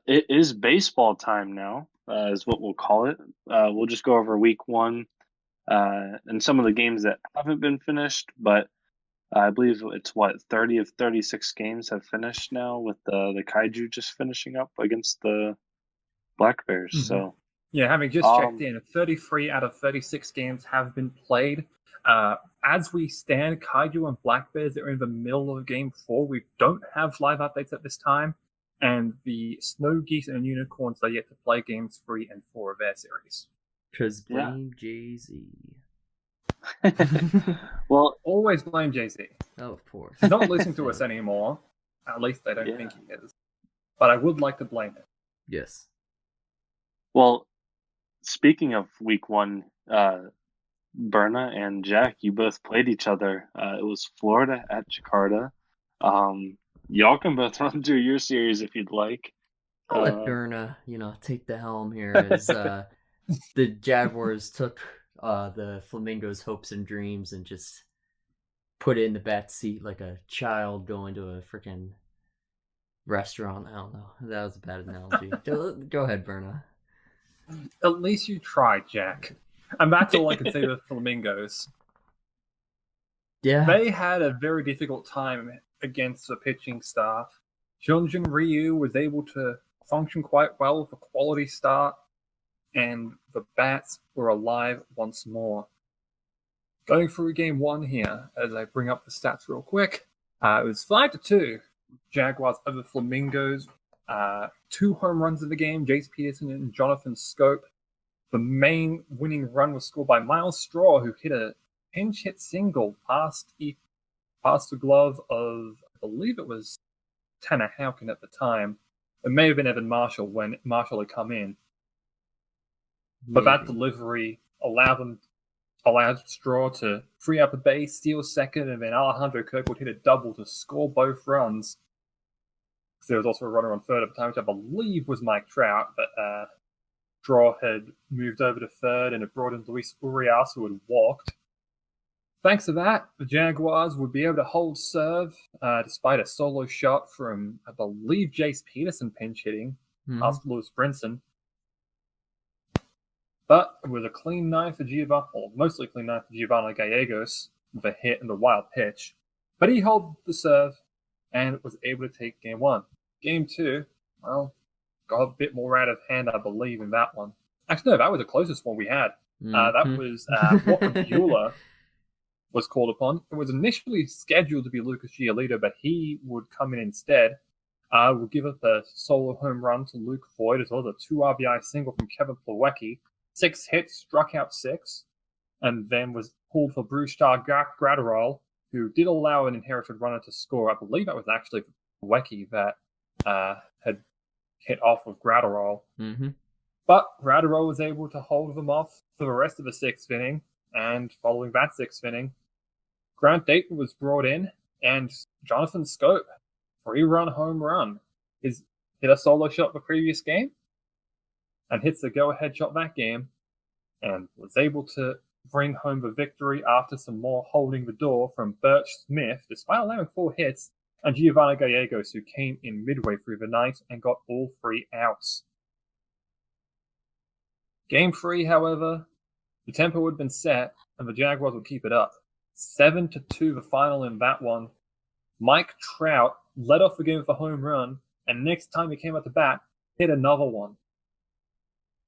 It is baseball time now, is what we'll call it. We'll just go over week 1 and some of the games that haven't been finished, but I believe it's 30 of 36 games have finished now, with the Kaiju just finishing up against the Black Bears. Mm-hmm. So yeah, having just checked in, 33 out of 36 games have been played. As we stand, Kaiju and Black Bears are in the middle of Game 4. We don't have live updates at this time, and the Snow Geese and Unicorns are yet to play Games 3 and 4 of their series. Because blame Jay-Z. Well, always blame Jay-Z. Oh, of course. He's not listening to us anymore. At least I don't think he is. But I would like to blame him. Yes. Well, speaking of week 1, Berna and Jack, you both played each other. It was Florida at Jakarta. Y'all can both run through your series if you'd like. I'll let Berna, take the helm here as the Jaguars took the Flamingos' hopes and dreams and just put it in the back seat like a child going to a freaking restaurant. I don't know. That was a bad analogy. Go ahead, Berna. At least you tried, Jack. And that's all I can say with Flamingos. Yeah. They had a very difficult time against the pitching staff. Hyunjin Ryu was able to function quite well with a quality start, and the bats were alive once more. Going through game one here, as I bring up the stats real quick, it was 5-2. Jaguars over Flamingos. 2 home runs in the game, Jace Peterson and Jonathan Scope. The main winning run was scored by Miles Straw, who hit a pinch hit single past the glove of, I believe it was Tanner Houken at the time. It may have been Evan Marshall when Marshall had come in. But that delivery allowed Straw to free up a base, steal second, and then Alejandro Kirkwood hit a double to score both runs. There was also a runner on third at the time, which I believe was Mike Trout, but Straw had moved over to third and it brought in Luis Urias, who had walked. Thanks to that, the Jaguars would be able to hold serve despite a solo shot from, I believe, Jace Peterson pinch hitting past Lewis Brinson. But it was a clean night for Giovanni, or mostly clean night for Giovanni Gallegos with a hit and a wild pitch. But he held the serve and was able to take game one. Game two, well, got a bit more out of hand, I believe, in that one. Actually, no, that was the closest one we had. That was Walker Bueller was called upon. It was initially scheduled to be Lucas Giolito, but he would come in instead. Would give up a solo home run to Luke Voigt, as well as a 2 RBI single from Kevin Plawecki. 6 hits, struck out 6, and then was pulled for Brustar Gratterall, who did allow an inherited runner to score. I believe that was actually Plawecki that had hit off with Gratterall. But Gratterall was able to hold them off for the rest of the 6th inning, and following that 6th inning, Grant Dayton was brought in, and Jonathan Scope, 3-run home run, hit a solo shot the previous game, and hits the go-ahead shot that game, and was able to bring home the victory after some more holding the door from Birch Smith, despite allowing 4 hits, and Giovanni Gallegos, who came in midway through the night and got all 3 outs. Game 3, however, the tempo had been set, and the Jaguars would keep it up. 7-2 the final in that one. Mike Trout led off the game with a home run, and next time he came out to bat, hit another one.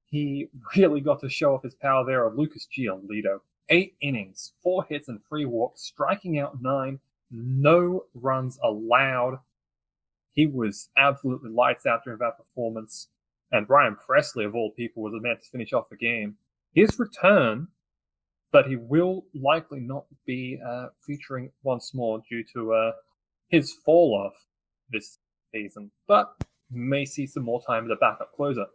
He really got to show off his power there of Lucas Giolito. 8 innings, 4 hits and 3 walks, striking out 9, no runs allowed. He was absolutely lights out during that performance, and Brian Presley, of all people, was the man to finish off the game. His return, but he will likely not be featuring once more due to his fall-off this season, but may see some more time as a backup closer.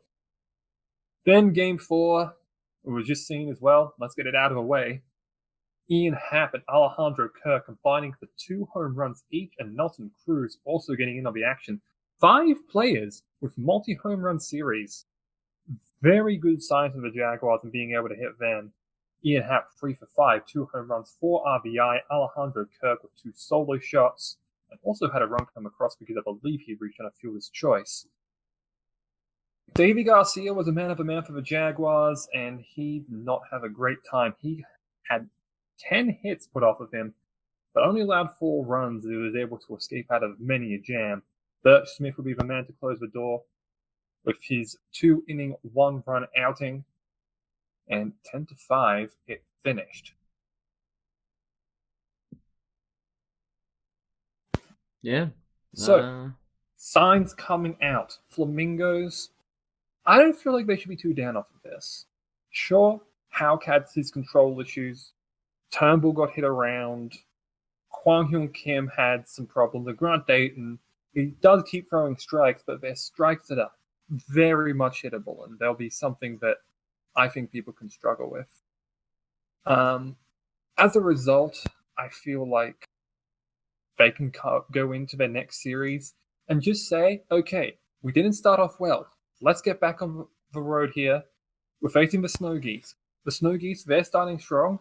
Then game 4, it was just seen as well. Let's get it out of the way. Ian Happ and Alejandro Kirk combining for 2 home runs each, and Nelson Cruz also getting in on the action. 5 players with multi-home run series. Very good signs for the Jaguars in being able to hit then. Ian Happ 3 for 5, 2 home runs, 4 RBI. Alejandro Kirk with 2 solo shots, and also had a run come across because I believe he reached on a fielder's choice. Davey Garcia was a man of the man for the Jaguars, and he did not have a great time. He had 10 hits put off of him, but only allowed 4 runs. He was able to escape out of many a jam. Birch Smith would be the man to close the door with his 2-inning, 1-run outing, and 10-5, it finished. Yeah. So, signs coming out. Flamingos, I don't feel like they should be too down off of this. Sure, Houck had his control issues. Turnbull got hit around. Kwang Hyun Kim had some problems. And Grant Dayton, he does keep throwing strikes, but they're strikes that are very much hittable, and they'll be something that I think people can struggle with. As a result, I feel like they can go into their next series and just say, okay, we didn't start off well. Let's get back on the road here. We're facing the Snow Geese. The Snow Geese, they're starting strong.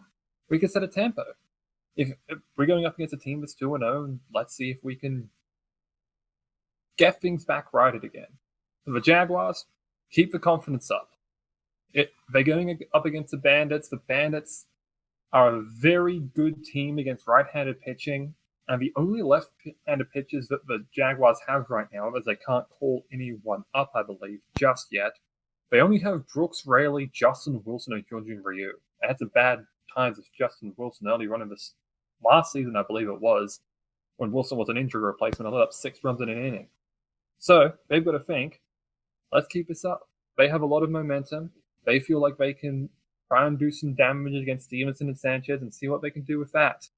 We can set a tempo. If we're going up against a team that's 2-0, and let's see if we can get things back righted again. For the Jaguars, keep the confidence up. They're going up against the Bandits. The Bandits are a very good team against right-handed pitching, and the only left-handed pitchers that the Jaguars have right now, as they can't call anyone up, I believe, just yet, they only have Brooks Raley, Justin Wilson, and Hyunjin Ryu. They had some bad times with Justin Wilson early on in this last season, I believe it was, when Wilson was an injury replacement and let up 6 runs in an inning. So they've got to think, let's keep this up. They have a lot of momentum. They feel like they can try and do some damage against Stevenson and Sanchez and see what they can do with that.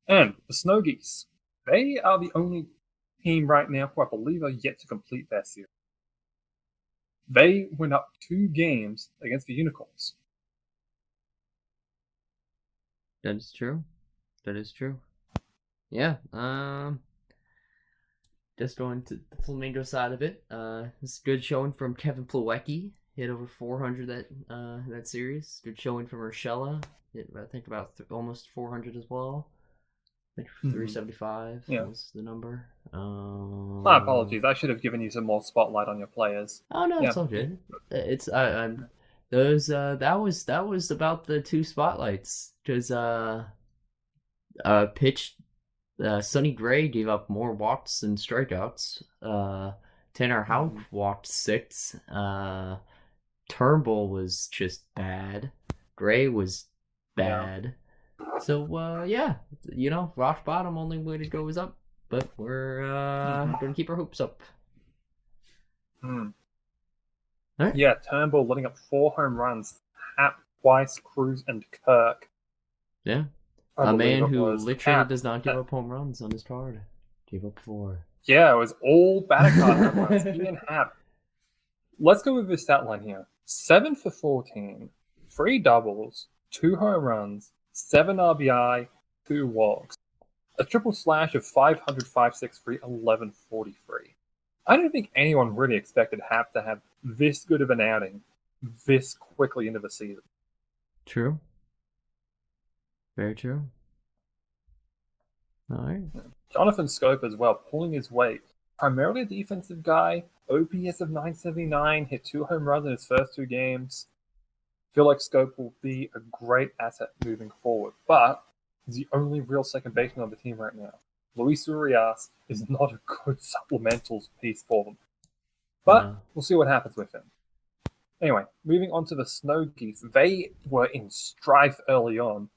And the Snow Geese, they are the only team right now who I believe are yet to complete their series. They went up 2 games against the Unicorns. That is true. That is true. Yeah. Just going to the Flamingo side of it. It's good showing from Kevin Plawecki. Hit over 400 that series. Good showing from Urshela. Hit, I think, about almost 400 as well. I think 375 was the number. My apologies. I should have given you some more spotlight on your players. Oh no, it's all good. It's I'm those that was about the 2 spotlights because pitch Sonny Gray gave up more walks than strikeouts. Tanner Houck walked 6. Turnbull was just bad. Gray was bad. Yeah. So yeah, rock bottom. Only way to go is up. But we're gonna keep our hopes up. Right? Yeah, Turnbull letting up 4 home runs. Happ, Weiss, Cruz, and Kirk. Yeah. A man who literally does not give up home runs on his card. Gave up 4. Yeah, it was all batter card home runs. He and Happ. Let's go with this stat line here. 7 for 14, 3 doubles, 2 home runs, 7 RBI, 2 walks. A triple slash of 500, 563, 1143. I don't think anyone really expected Happ to have this good of an outing this quickly into the season. True. Very true. All right. Jonathan Scope as well, pulling his weight. Primarily a defensive guy. OPS of 979, hit 2 home runs in his first 2 games. Feel like Scope will be a great asset moving forward, but he's the only real second baseman on the team right now. Luis Urias is not a good supplemental piece for them. But we'll see what happens with him. Anyway, moving on to the Snow Geese. They were in strife early on.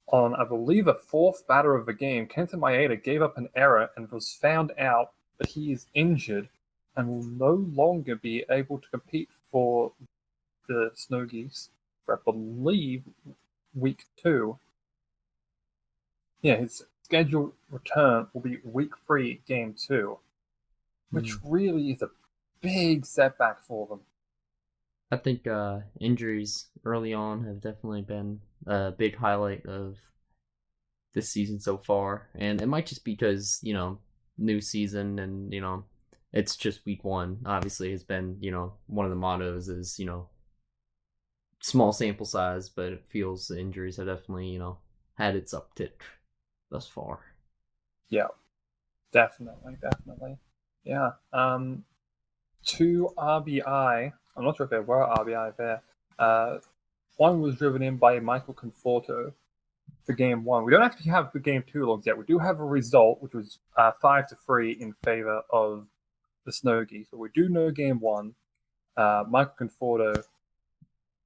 On, I believe, the 4th batter of the game, Kenta Maeda gave up an error and was found out that he is injured and will no longer be able to compete for the Snow Geese for, I believe, week 2. Yeah, his scheduled return will be week 3, game 2, which really is a big setback for them. I think injuries early on have definitely been a big highlight of this season so far, and it might just be because new season and it's just week 1. Obviously, has been one of the mottos is small sample size, but it feels the injuries have definitely had its uptick thus far. Yeah, definitely. Yeah. 2 RBI. I'm not sure if there were RBI there. One was driven in by Michael Conforto for game 1. We don't actually have the game 2 logs yet. We do have a result, which was 5-3 in favor of the Snow Geese. So we do know game 1. Michael Conforto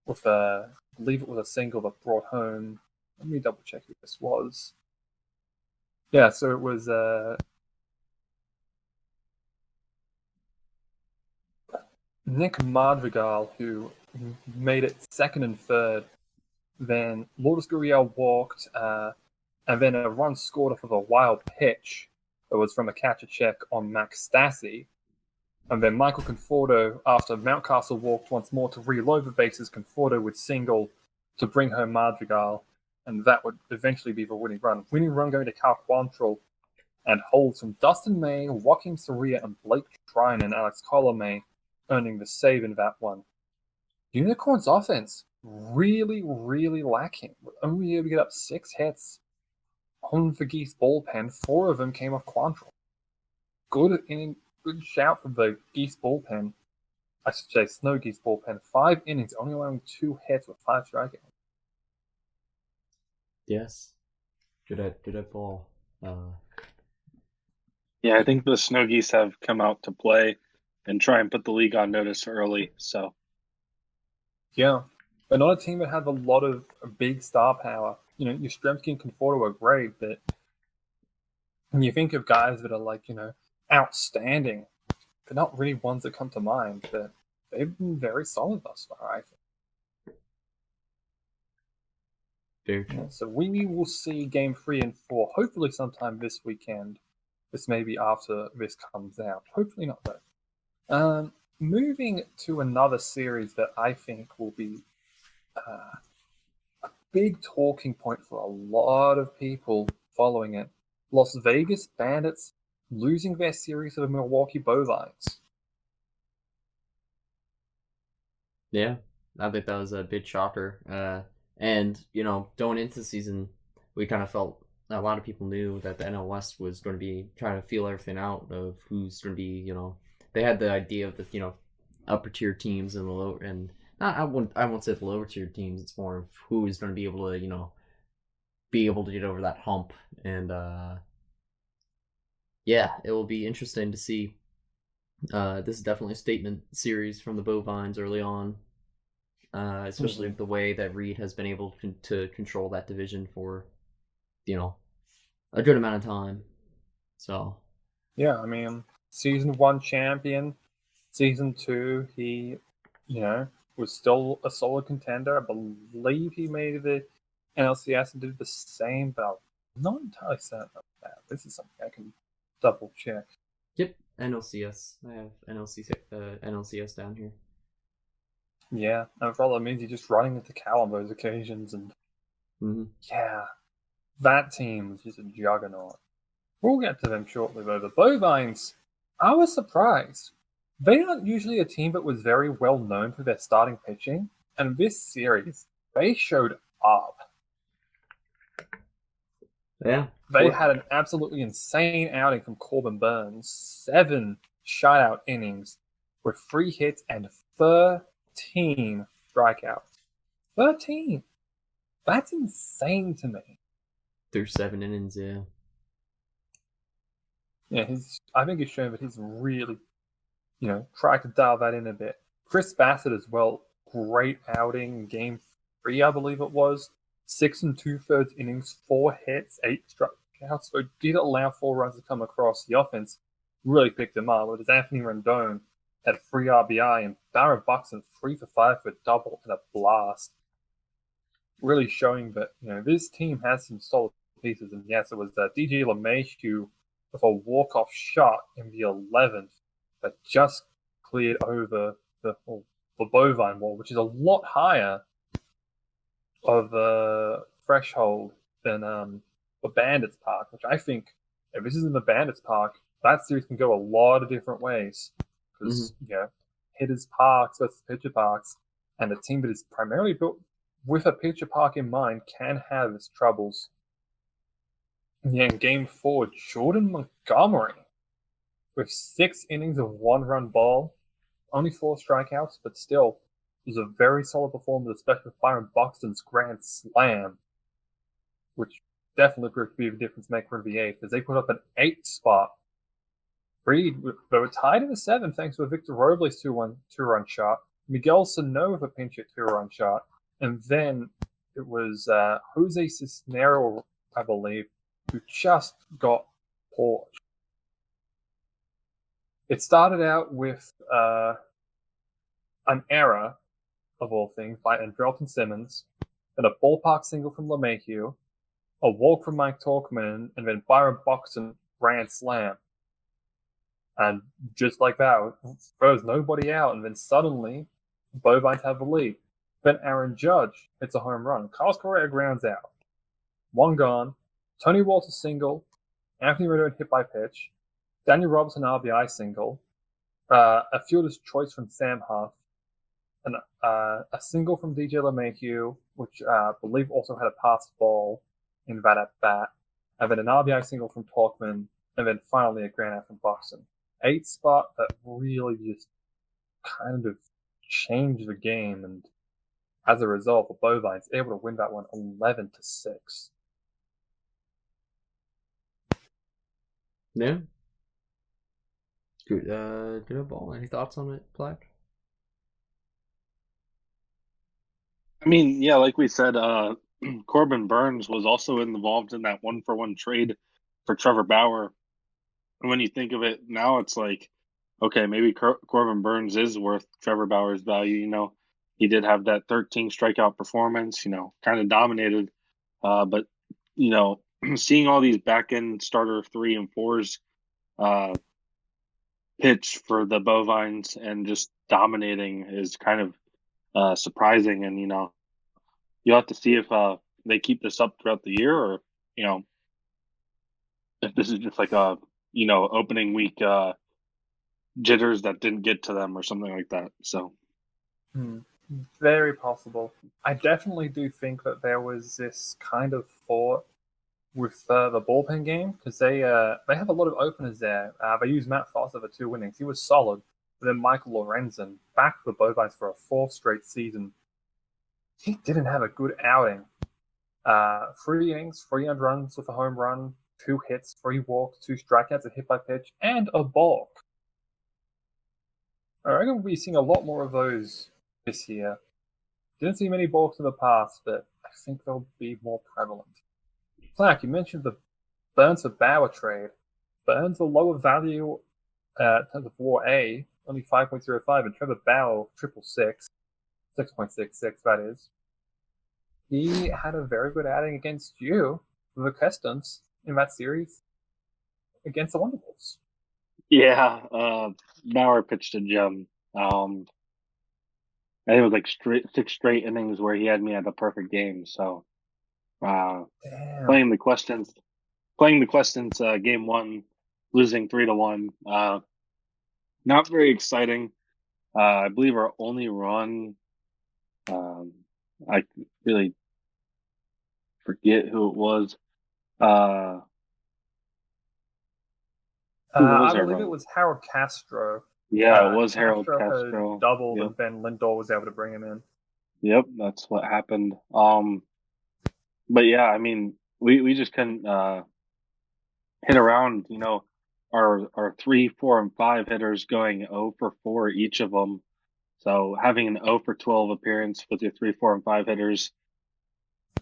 with I believe it was a single that brought home. Let me double check who this was. Yeah, so it was Nick Madrigal who made it 2nd and 3rd. Then Lourdes Gurriel walked, and then a run scored off of a wild pitch that was from a catcher check on Max Stassi. And then Michael Conforto, after Mountcastle walked once more to reload the bases, Conforto would single to bring home Madrigal, and that would eventually be the winning run. Winning run going to Cal Quantrill, and holds from Dustin May, Joaquin Soria, and Blake Trine and Alex Colomé earning the save in that one. Unicorns offense really, really lacking. We're only able to get up 6 hits on the Geese bullpen. 4 of them came off Quantrill. Good shout from the Geese bullpen. I should say Snogie's bullpen. 5 innings, only allowing 2 hits with 5 strikeouts. Yes. Good at ball. Yeah, I think the Snow Geese have come out to play and try and put the league on notice early. So Yeah, but not a team that has a lot of big star power. Your Yastrzemski and Conforto are great, but when you think of guys that are like, outstanding, they're not really ones that come to mind, but they've been very solid thus far, I think. Very true. Yeah, so we will see game 3 and 4, hopefully sometime this weekend. This may be after this comes out. Hopefully not, though. Moving to another series that I think will be a big talking point for a lot of people following it. Las Vegas Bandits losing their series to the Milwaukee Bovines. Yeah, I think that was a big shocker. And going into the season, we kind of felt a lot of people knew that the NL West was going to be trying to feel everything out of who's going to be. They had the idea of the upper tier teams and the lower and not, I won't say the lower tier teams. It's more of who is going to be able to be able to get over that hump. And yeah, it will be interesting to see. This is definitely a statement series from the Bovines early on, especially the way that Reed has been able to control that division for, a good amount of time. So Yeah, I mean, season 1 champion, season 2 he, was still a solid contender. I believe he made the NLCS and did the same, but I'm not entirely certain of that. This is something I can double check. yep, NLCS. I have NLCS down here. Yeah, and for all that means, you're just running into Cal on those occasions, and yeah, that team is just a juggernaut. We'll get to them shortly, though. The Bovines, I was surprised. They aren't usually a team that was very well known for their starting pitching, and this series, they showed up. Yeah. They had an absolutely insane outing from Corbin Burns. 7 shutout innings with 3 hits and 13 strikeouts. 13! That's insane to me. Through 7 innings, yeah. Yeah, I think he's shown that he's really, tried to dial that in a bit. Chris Bassett as well, great outing in game 3, I believe it was. 6 2/3 innings, 4 hits, 8 strikeouts. So did allow 4 runs to come across. The offense really picked him up. It was Anthony Rendon had 3 RBI and Barron Buxton 3 for 5 for a double and a blast. Really showing that this team has some solid pieces. And yes, it was DJ LeMahieu with a walk-off shot in the 11th that just cleared over the bovine wall, which is a lot higher of a threshold than the Bandits Park, which I think if this is in the Bandits Park, that series can go a lot of different ways. Because, hitters parks versus pitcher parks, and a team that is primarily built with a pitcher park in mind can have its troubles. Yeah, in game 4, Jordan Montgomery with 6 innings of 1-run ball, only 4 strikeouts, but still was a very solid performance, especially with Byron Buxton's grand slam, which definitely proved to be the difference maker in the 8th, as they put up an 8th spot. Reed, they were tied in the 7th thanks to a Victor Robles 2-run shot, Miguel Sano with a pinch hit 2-run shot, and then it was Jose Cisnero, I believe, who just got torched. It started out with an error, of all things, by Andrelton Simmons, then a ballpark single from LeMahieu, a walk from Mike Talkman, and then Byron Buxton grand slam. And just like that, throws nobody out, and then suddenly, Bovines have the lead. Then Aaron Judge hits a home run. Carlos Correa grounds out. 1 gone. Tony Walter single. Anthony Rendon hit by pitch. Daniel Robertson RBI single. A fielder's choice from Sam Huff. And a single from DJ LeMahieu, which I believe also had a passed ball in that at bat. And then an RBI single from Talkman. And then finally a grand out from Buxton. 8th spot that really just kind of change the game, and as a result, the Bovines able to win that one 11-6. Yeah. Good ball. Any thoughts on it, Plack? I mean, yeah, like we said, Corbin Burns was also involved in that 1-for-1 trade for Trevor Bauer. And when you think of it now, it's like, okay, maybe Corbin Burns is worth Trevor Bauer's value. He did have that 13 strikeout performance, kind of dominated. But, seeing all these back end starter 3 and 4s pitch for the Bovines and just dominating is kind of surprising. And, you'll have to see if they keep this up throughout the year, or if this is just like a opening week jitters that didn't get to them or something like that. So Very possible. I definitely do think that there was this kind of thought with the bullpen game, because they have a lot of openers there. They used Matt Foster for 2 innings. He was solid. But then Michael Lorenzen back for the Bovines for a 4th straight season. He didn't have a good outing. 3 innings, 3 earned runs with a home run, 2 hits, 3 walks, 2 strikeouts, a hit by pitch, and a balk. I reckon we'll be seeing a lot more of those this year. Didn't see many balks in the past, but I think they'll be more prevalent. Plack, you mentioned the Burns for Bauer trade. Burns a lower value in terms of WAR A, only 5.05, and Trevor Bauer 6.66, that is. He had a very good outing against you, the Custons, in that series against the Wonderfulls. yeah, Bauer pitched a gem. I think it was like 6 straight innings where he had me at the perfect game. So playing the questions game 1, losing 3-1. Not very exciting. I believe our only run, I really forget who it was. Who was I our believe it run? was Harold Castro. Yeah, it was Harold Castro Castro. had doubled, Yep. and Ben Lindor was able to bring him in. Yep, that's what happened. But yeah, I mean, we just couldn't hit around. Our 3, 4, and 5 hitters going 0-for-4 each of them. So having an 0-for-12 appearance with your 3, 4, and 5 hitters,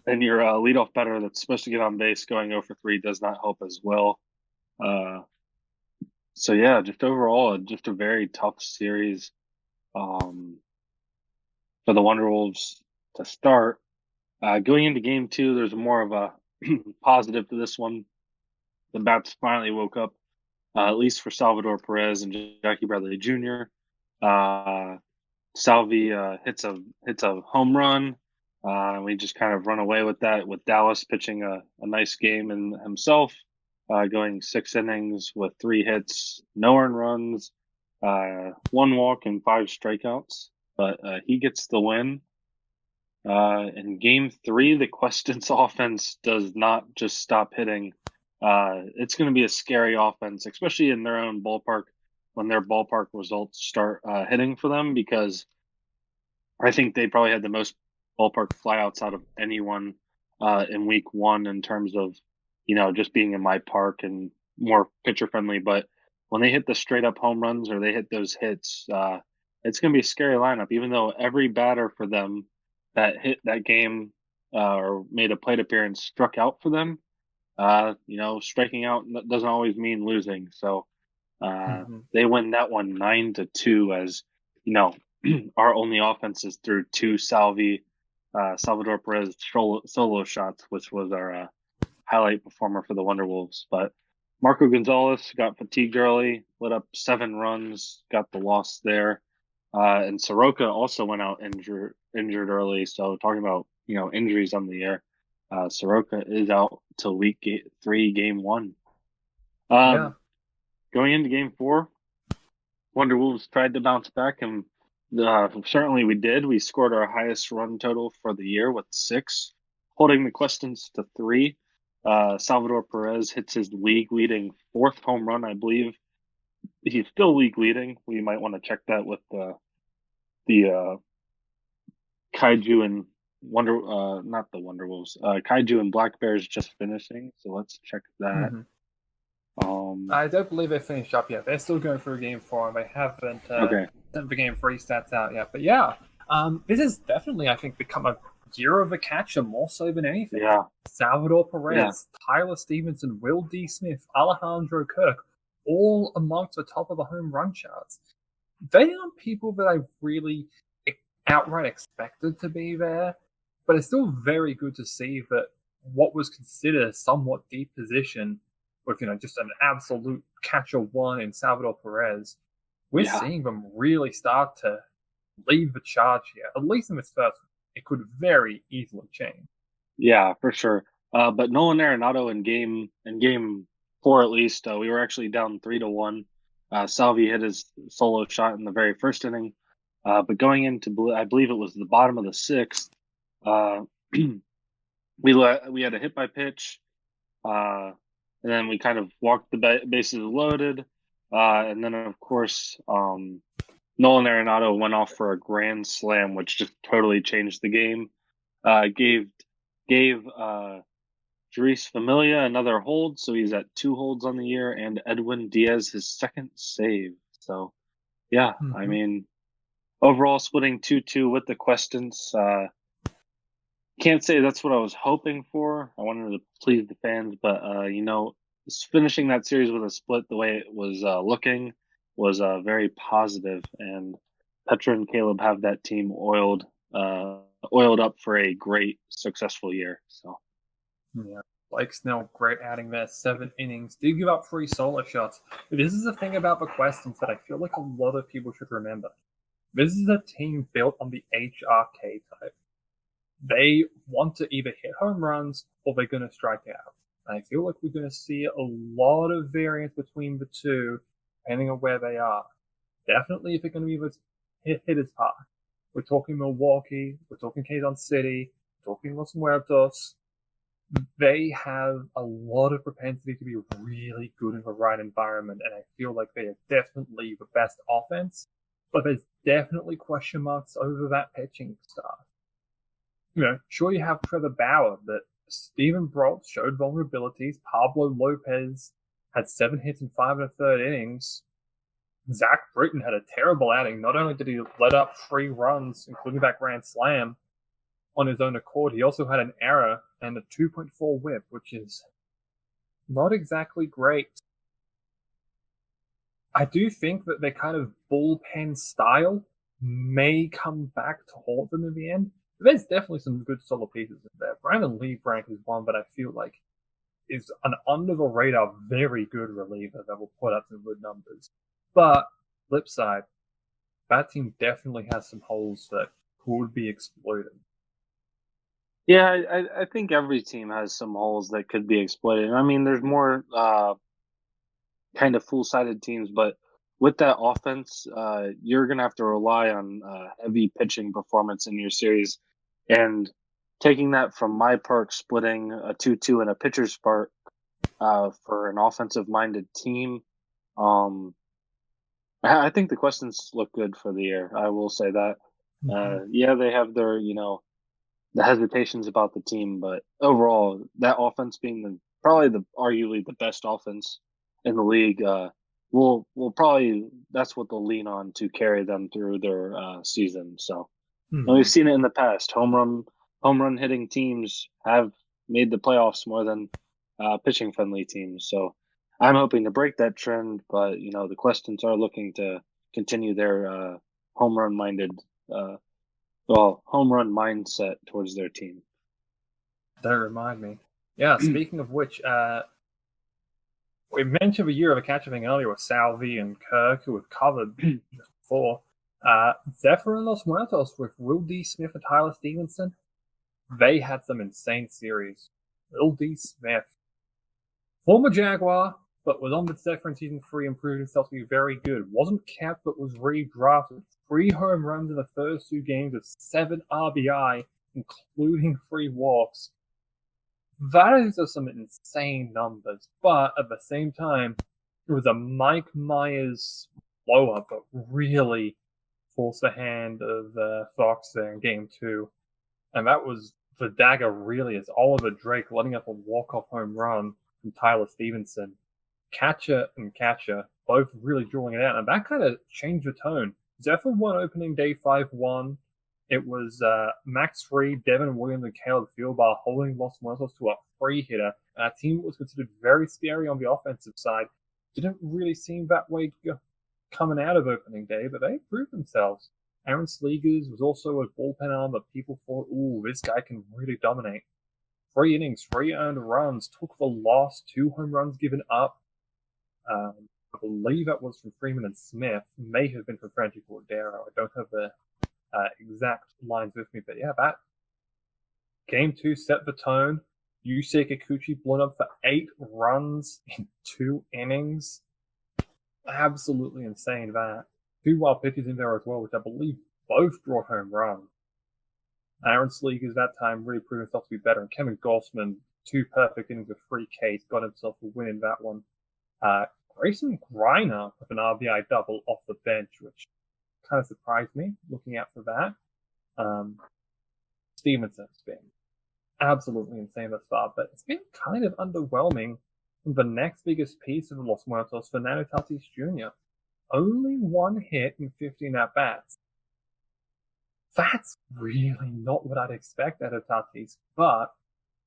and your leadoff batter that's supposed to get on base going 0-for-3 does not help as well. So yeah, just overall, just a very tough series for the Wonderwolves to start. Going into game 2, there's more of a positive to this one. The bats finally woke up, at least for Salvador Perez and Jackie Bradley Jr. Salvi hits a home run. We just kind of run away with that, with Dallas pitching a nice game in himself, going 6 innings with 3 hits, no earned runs, 1 walk, and 5 strikeouts. But he gets the win. In game 3, the Questions offense does not just stop hitting. It's going to be a scary offense, especially in their own ballpark, when their ballpark results start hitting for them, because I think they probably had the most ballpark flyouts out of anyone in week 1 in terms of, just being in my park and more pitcher friendly. But when they hit the straight up home runs or they hit those hits, it's going to be a scary lineup, even though every batter for them that hit that game or made a plate appearance struck out for them. Striking out doesn't always mean losing. So they win that one 9-2, as our only offense is through 2 Salvador Perez solo shots, which was our highlight performer for the Wonderwolves. But Marco Gonzalez got fatigued early, lit up 7 runs, got the loss there. And Soroka also went out injured early. So talking about, injuries on the air, Soroka is out till week 3, game 1. Going into game 4, Wonderwolves tried to bounce back, and certainly we did. We scored our highest run total for the year with 6, holding the Questions to 3. Salvador Perez hits his league-leading 4th home run, I believe. He's still league-leading. We might want to check that with the Kaiju and not the Wonder Wolves. Kaiju and Black Bears just finishing, so let's check that. I don't believe they finished up yet. They're still going through Game 4, and they haven't Okay. sent the Game 3 stats out yet. But yeah, this has definitely, I think, become a year of a catcher more so than anything. Yeah. Salvador Perez, Tyler Stevenson, Will D. Smith, Alejandro Kirk, all amongst the top of the home run charts. They aren't people that I really outright expected to be there, but it's still very good to see that what was considered a somewhat deep position with, just an absolute catcher one in Salvador Perez, we're seeing them really start to lead the charge here. At least in this first, it could very easily change. Yeah, for sure. But Nolan Arenado in game 4 at least, we were actually down 3-1. Salvi hit his solo shot in the very first inning. But going into, I believe it was the bottom of the 6th, we had a hit by pitch, and then we kind of walked the bases loaded, and then of course Nolan Arenado went off for a grand slam, which just totally changed the game. Gave Jeurys Familia another hold, so he's at 2 holds on the year, and Edwin Diaz his second save. So, yeah, I mean, overall splitting 2-2 with the Questons. Can't say that's what I was hoping for. I wanted to please the fans, but finishing that series with a split the way it was looking was very positive, and Petra and Caleb have that team oiled up for a great, successful year. So, yeah, Blake Snell, great outing there. 7 innings. Did give up 3 solo shots. But this is the thing about the Questons that I feel like a lot of people should remember. This is a team built on the HRK type. They want to either hit home runs or they're going to strike out. And I feel like we're going to see a lot of variance between the two, depending on where they are. Definitely if they're going to be this hitter's park. We're talking Milwaukee, we're talking Quezon City, we're talking Los Muertos. They have a lot of propensity to be really good in the right environment, and I feel like they are definitely the best offense, but there's definitely question marks over that pitching staff. Sure you have Trevor Bauer, but Steven Brault showed vulnerabilities. Pablo Lopez had 7 hits in 5 1/3 innings. Zach Britton had a terrible outing. Not only did he let up 3 runs, including that grand slam, on his own accord, he also had an error and a 2.4 whip, which is not exactly great. I do think that their kind of bullpen style may come back to haunt them in the end. But there's definitely some good solo pieces in there. Brandon Liebrandt is one that I feel like is an under-the-radar, very good reliever that will put up some good numbers. But, flip side, that team definitely has some holes that could be exploited. Yeah, I think every team has some holes that could be exploited. I mean, there's more kind of full-sided teams, but with that offense, you're going to have to rely on heavy pitching performance in your series. And taking that from my park, splitting a 2-2 in a pitcher's park for an offensive-minded team, I think the Questons look good for the year. I will say that. Yeah, they have their, the hesitations about the team, but overall, that offense being arguably the best offense in the league, will probably, that's what they'll lean on to carry them through their season. So and we've seen it in the past. Home run hitting teams have made the playoffs more than pitching friendly teams. So I'm hoping to break that trend, but the Questons are looking to continue their home run mindset towards their team. Don't remind me. Yeah, speaking of which, we mentioned the year of a catcher thing earlier with Salvi and Kirk, who we've covered just before. Zephyr and Los Muertos with Will D. Smith and Tyler Stevenson, they had some insane series. Will D. Smith, former Jaguar, but was on the Zephyr in Season 3 and proved himself to be very good. Wasn't capped, but was redrafted. 3 home runs in the first 2 games with 7 RBI, including 3 walks. That is just some insane numbers, but at the same time, it was a Mike Myers blow-up that really forced the hand of Fox there in game 2. And that was the dagger, really, as Oliver Drake letting up a walk-off home run from Tyler Stevenson. Catcher and catcher both really drawing it out, and that kind of changed the tone. Zephyr won opening day 5-1. It was Max Fried, Devin Williams, and Caleb Fieldbar holding Los Muertos to a free hitter. A team that was considered very scary on the offensive side didn't really seem that way coming out of opening day, but they proved themselves. Aaron Slegers was also a bullpen arm that people thought, ooh, this guy can really dominate. 3 innings, 3 earned runs, took the loss, 2 home runs given up. I believe that was from Freeman and Smith. May have been from Frankie Cordero. I don't have the exact lines with me, but yeah, that game 2 set the tone. Yusei Kikuchi blown up for 8 runs in 2 innings. Absolutely insane, that. 2 wild pitches in there as well, which I believe both draw home runs. Aaron Slegers that time really proved himself to be better, and Kevin Gossman, 2 perfect innings with 3 Ks, got himself a win in that one. Grayson Greiner with an RBI double off the bench, which kind of surprised me, looking out for that. Stevenson's been absolutely insane thus far, but it's been kind of underwhelming from the next biggest piece of Los Muertos, Fernando Tatis Jr. Only 1 hit in 15 at-bats. That's really not what I'd expect out of Tatis, but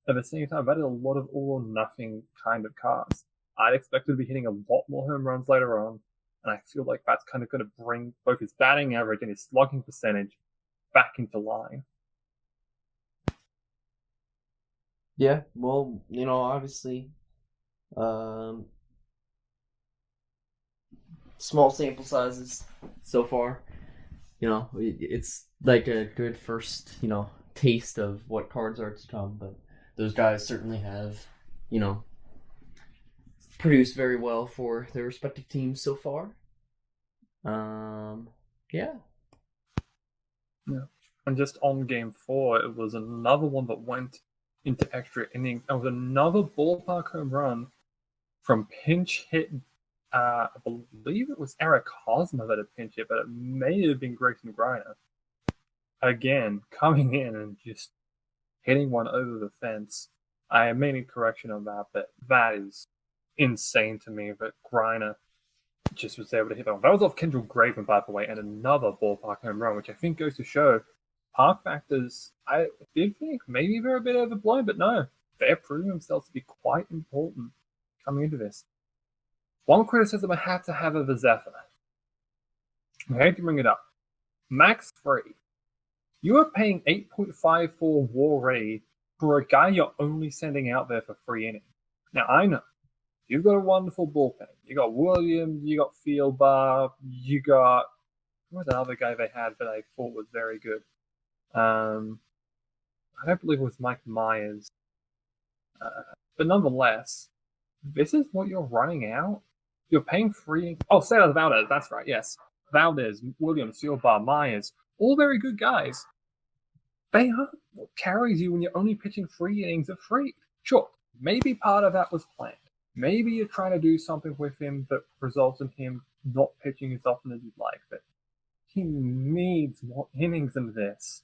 at the same time, that is a lot of all-or-nothing kind of cards. I'd expect him to be hitting a lot more home runs later on, and I feel like that's kind of going to bring both his batting average and his slugging percentage back into line. Yeah, well, obviously, small sample sizes so far. It's like a good first, taste of what cards are to come, but those guys certainly have, produced very well for their respective teams so far. Yeah. And just on game 4, it was another one that went into extra innings. It was another ballpark home run from pinch hit. I believe it was Eric Hosmer that had pinch hit, but it may have been Grayson Greiner. Again, coming in and just hitting one over the fence. I made a correction on that, but that is insane to me that Greiner just was able to hit that one. That was off Kendall Graveman, by the way, and another ballpark home run, which I think goes to show park factors. I did think maybe they're a bit overblown, but no, they're proving themselves to be quite important coming into this. One criticism I have to have of the Zephyr, I hate to bring it up, Max Fried. You are paying 8.54 WAR rate for a guy you're only sending out there for 3 innings. Now, I know you've got a wonderful bullpen. You got Williams, you got Fieldbar, you got... Who was the other guy they had that I thought was very good? I don't believe it was Mike Myers. But nonetheless, this is what you're running out? You're paying 3... Oh, Cesar Valdez, that's right, yes. Valdez, Williams, Fieldbar, Myers, all very good guys. They are what carries you when you're only pitching 3 innings of Fried. Sure, maybe part of that was planned. Maybe you're trying to do something with him that results in him not pitching as often as you'd like, but he needs more innings than this.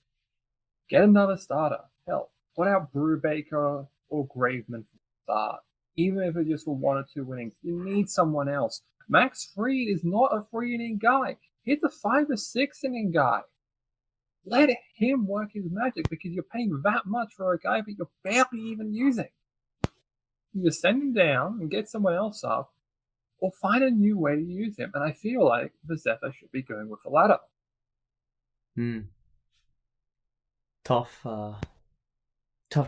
Get another starter. Hell, put out Brubaker or Graveman from the start. Even if it's just for 1 or 2 innings, you need someone else. Max Fried is not a 3-inning guy. He's a 5 or 6 inning guy. Let him work his magic because you're paying that much for a guy that you're barely even using. Either send him down and get someone else up, or find a new way to use him. And I feel like the Zephyr should be going with the latter. Tough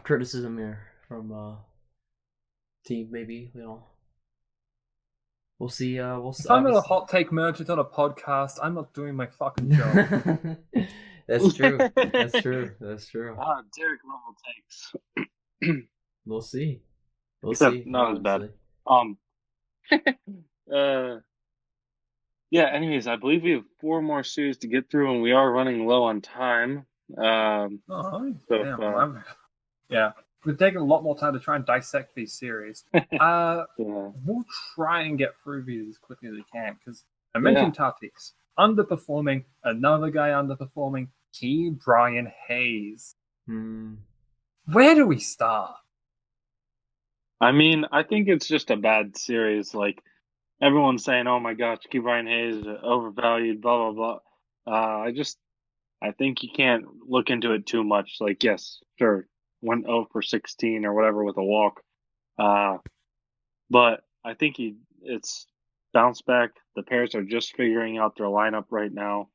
criticism here from team. Maybe we'll see. If I'm not a hot take merchant on a podcast, I'm not doing my fucking job. That's true. That's true. Ah, Derek level takes. We'll see. Not as bad. Yeah. Anyways, I believe we have 4 more series to get through, and we are running low on time. Yeah, we've taken a lot more time to try and dissect these series. We'll try and get through these as quickly as we can because I mentioned Tatis. Underperforming, another guy underperforming, Brian Hayes. Where do we start? I mean, I think it's just a bad series. Like everyone's saying, "Oh my gosh, Brian Hayes overvalued," blah blah blah. I think you can't look into it too much. Like, yes, sure, went 0 for 16 or whatever with a walk, but I think it's bounced back. The Pairs are just figuring out their lineup right now.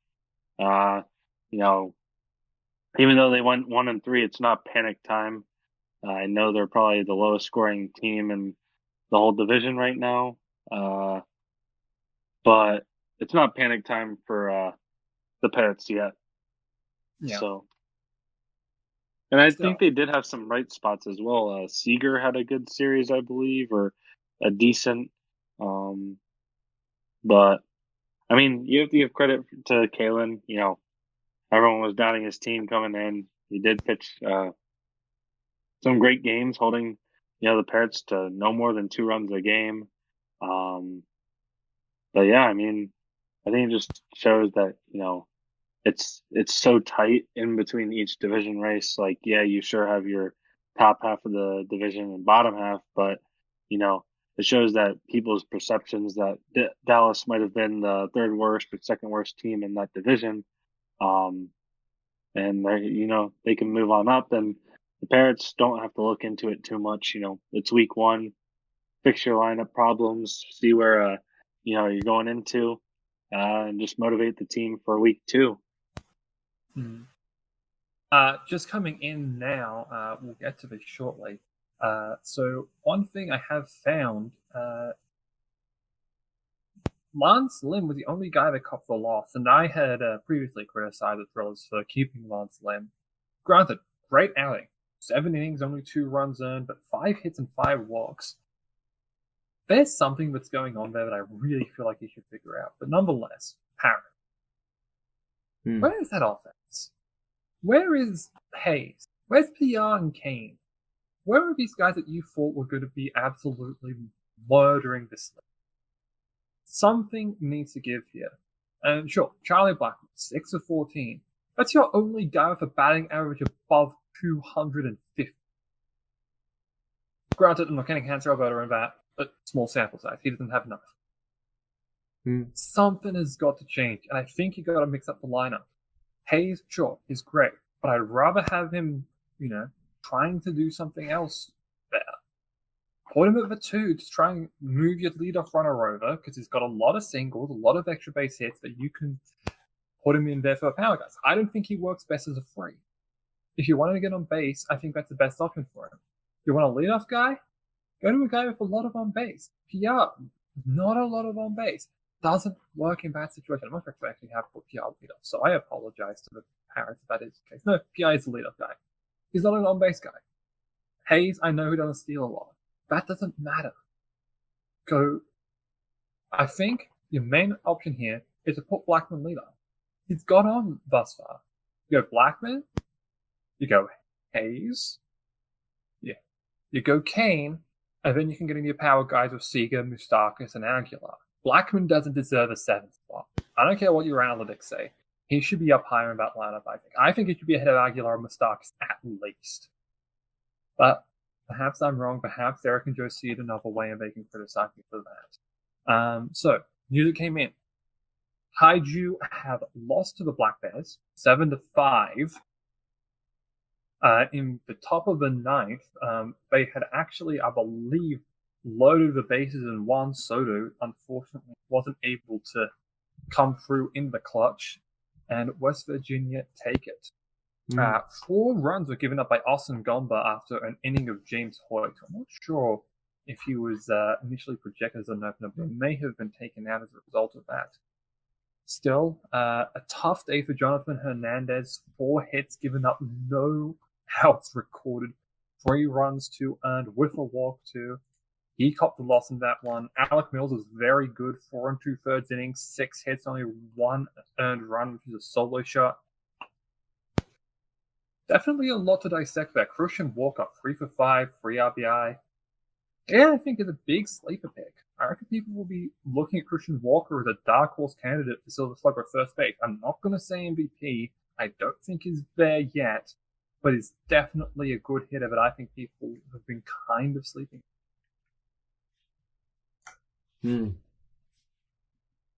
You know, even though they went 1-3, it's not panic time. I know they're probably the lowest scoring team in the whole division right now. But it's not panic time for the Parrots yet. Yeah. So, and I think they did have some bright spots as well. Seager had a good series, I believe, or a decent. But I mean, you have to give credit to Kalen. You know, everyone was doubting his team coming in. He did pitch some great games, holding the Parrots to no more than 2 runs a game. But yeah, I mean, I think it just shows that it's so tight in between each division race. Like, yeah, you sure have your top half of the division and bottom half, but it shows that people's perceptions that Dallas might have been the third worst or second worst team in that division, and they can move on up, and the Parrots don't have to look into it too much. It's week 1, fix your lineup problems, see where you're going into, and just motivate the team for week 2. Just coming in now, we'll get to this shortly. So one thing I have found, Lance Lim was the only guy that copped the loss, and I had previously criticized the Thrillers for keeping Lance Lim. Granted, great outing. 7 innings, only 2 runs earned, but 5 hits and 5 walks. There's something that's going on there that I really feel like you should figure out. But nonetheless, Parrot. Where is that offense? Where is Hayes? Where's PR and Kane? Where are these guys that you thought were going to be absolutely murdering this league? Something needs to give here. And sure, Charlie Blackmon, 6 of 14. That's your only guy with a batting average above 250. Granted, I'm not getting cancer Alberta in that, but small sample size. He doesn't have enough. Something has got to change, and I think you got to mix up the lineup. Hayes, sure, he's great, but I'd rather have him, trying to do something else better. Put him at the 2 to try and move your leadoff runner over, because he's got a lot of singles, a lot of extra base hits that you can put him in there for the power guys. I don't think he works best as a 3. If you want to get on base, I think that's the best option for him. If you want a leadoff guy, go to a guy with a lot of on base. PR, not a lot of on base. Doesn't work in that situation. I'm not sure if I actually have put PR leadoff, so I apologize to the parents if that is the case. No, PR is the leadoff guy. He's not an on base guy. Hayes, I know he doesn't steal a lot. That doesn't matter. I think your main option here is to put Blackmon leadoff. He's got on thus far. You go Blackmon, you go Hayes, you go Kane, and then you can get into your power guys with Seager, Moustakas, and Aguilar. Blackmon doesn't deserve a 7th spot. I don't care what your analytics say. He should be up higher in that lineup, I think. I think he should be ahead of Aguilar and Moustakas at least. But perhaps I'm wrong. Perhaps Eric and Joe see it another way and they can criticize me for that. So, news that came in. Kaiju have lost to the Black Bears, 7-5. In the top of the 9th, they had actually, I believe, loaded the bases and Juan Soto, unfortunately, wasn't able to come through in the clutch, and West Virginia take it. 4 runs were given up by Austin Gomba after an inning of James Hoyt. I'm not sure if he was initially projected as an opener, but may have been taken out as a result of that. Still, a tough day for Jonathan Hernandez. 4 hits given up, no outs recorded. 3 runs, 2 earned with a walk too. He copped the loss in that one. Alec Mills was very good. 4 2/3 innings, 6 hits, only 1 earned run, which is a solo shot. Definitely a lot to dissect there. Christian Walker, 3 for 5, 3 RBI. Yeah, I think it's a big sleeper pick. I reckon people will be looking at Christian Walker as a dark horse candidate for Silver Slugger first base. I'm not going to say MVP. I don't think he's there yet, but he's definitely a good hitter that I think people have been kind of sleeping.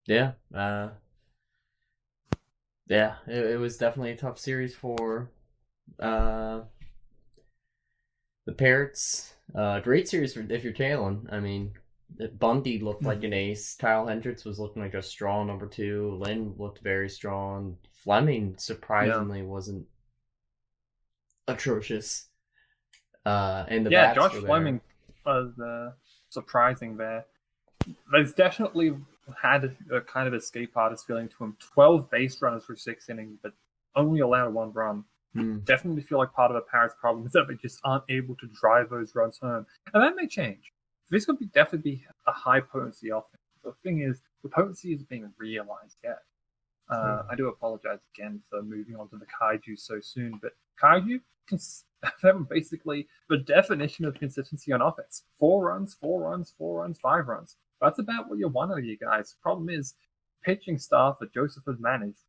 Yeah. Yeah, it was definitely a tough series for the Parrots. Great series if you're Kalen. I mean, Bundy looked like an ace. Kyle Hendricks was looking like a strong number 2. Lynn looked very strong. Fleming surprisingly wasn't atrocious. And the bats Josh were there. Fleming was surprising there. There's definitely had a kind of escape artist feeling to him. 12 base runners for 6 innings, but only allowed 1 run. Definitely feel like part of the Parrots' problem is that they just aren't able to drive those runs home. And that may change. This could definitely be a high potency offense. The thing is, the potency is being realized yet. I do apologize again for moving on to the Kaiju so soon, but Kaiju can basically the definition of consistency on offense. 4 runs, 4 runs, 4 runs, 5 runs. That's about what you want out of you guys. The problem is, pitching staff that Joseph has managed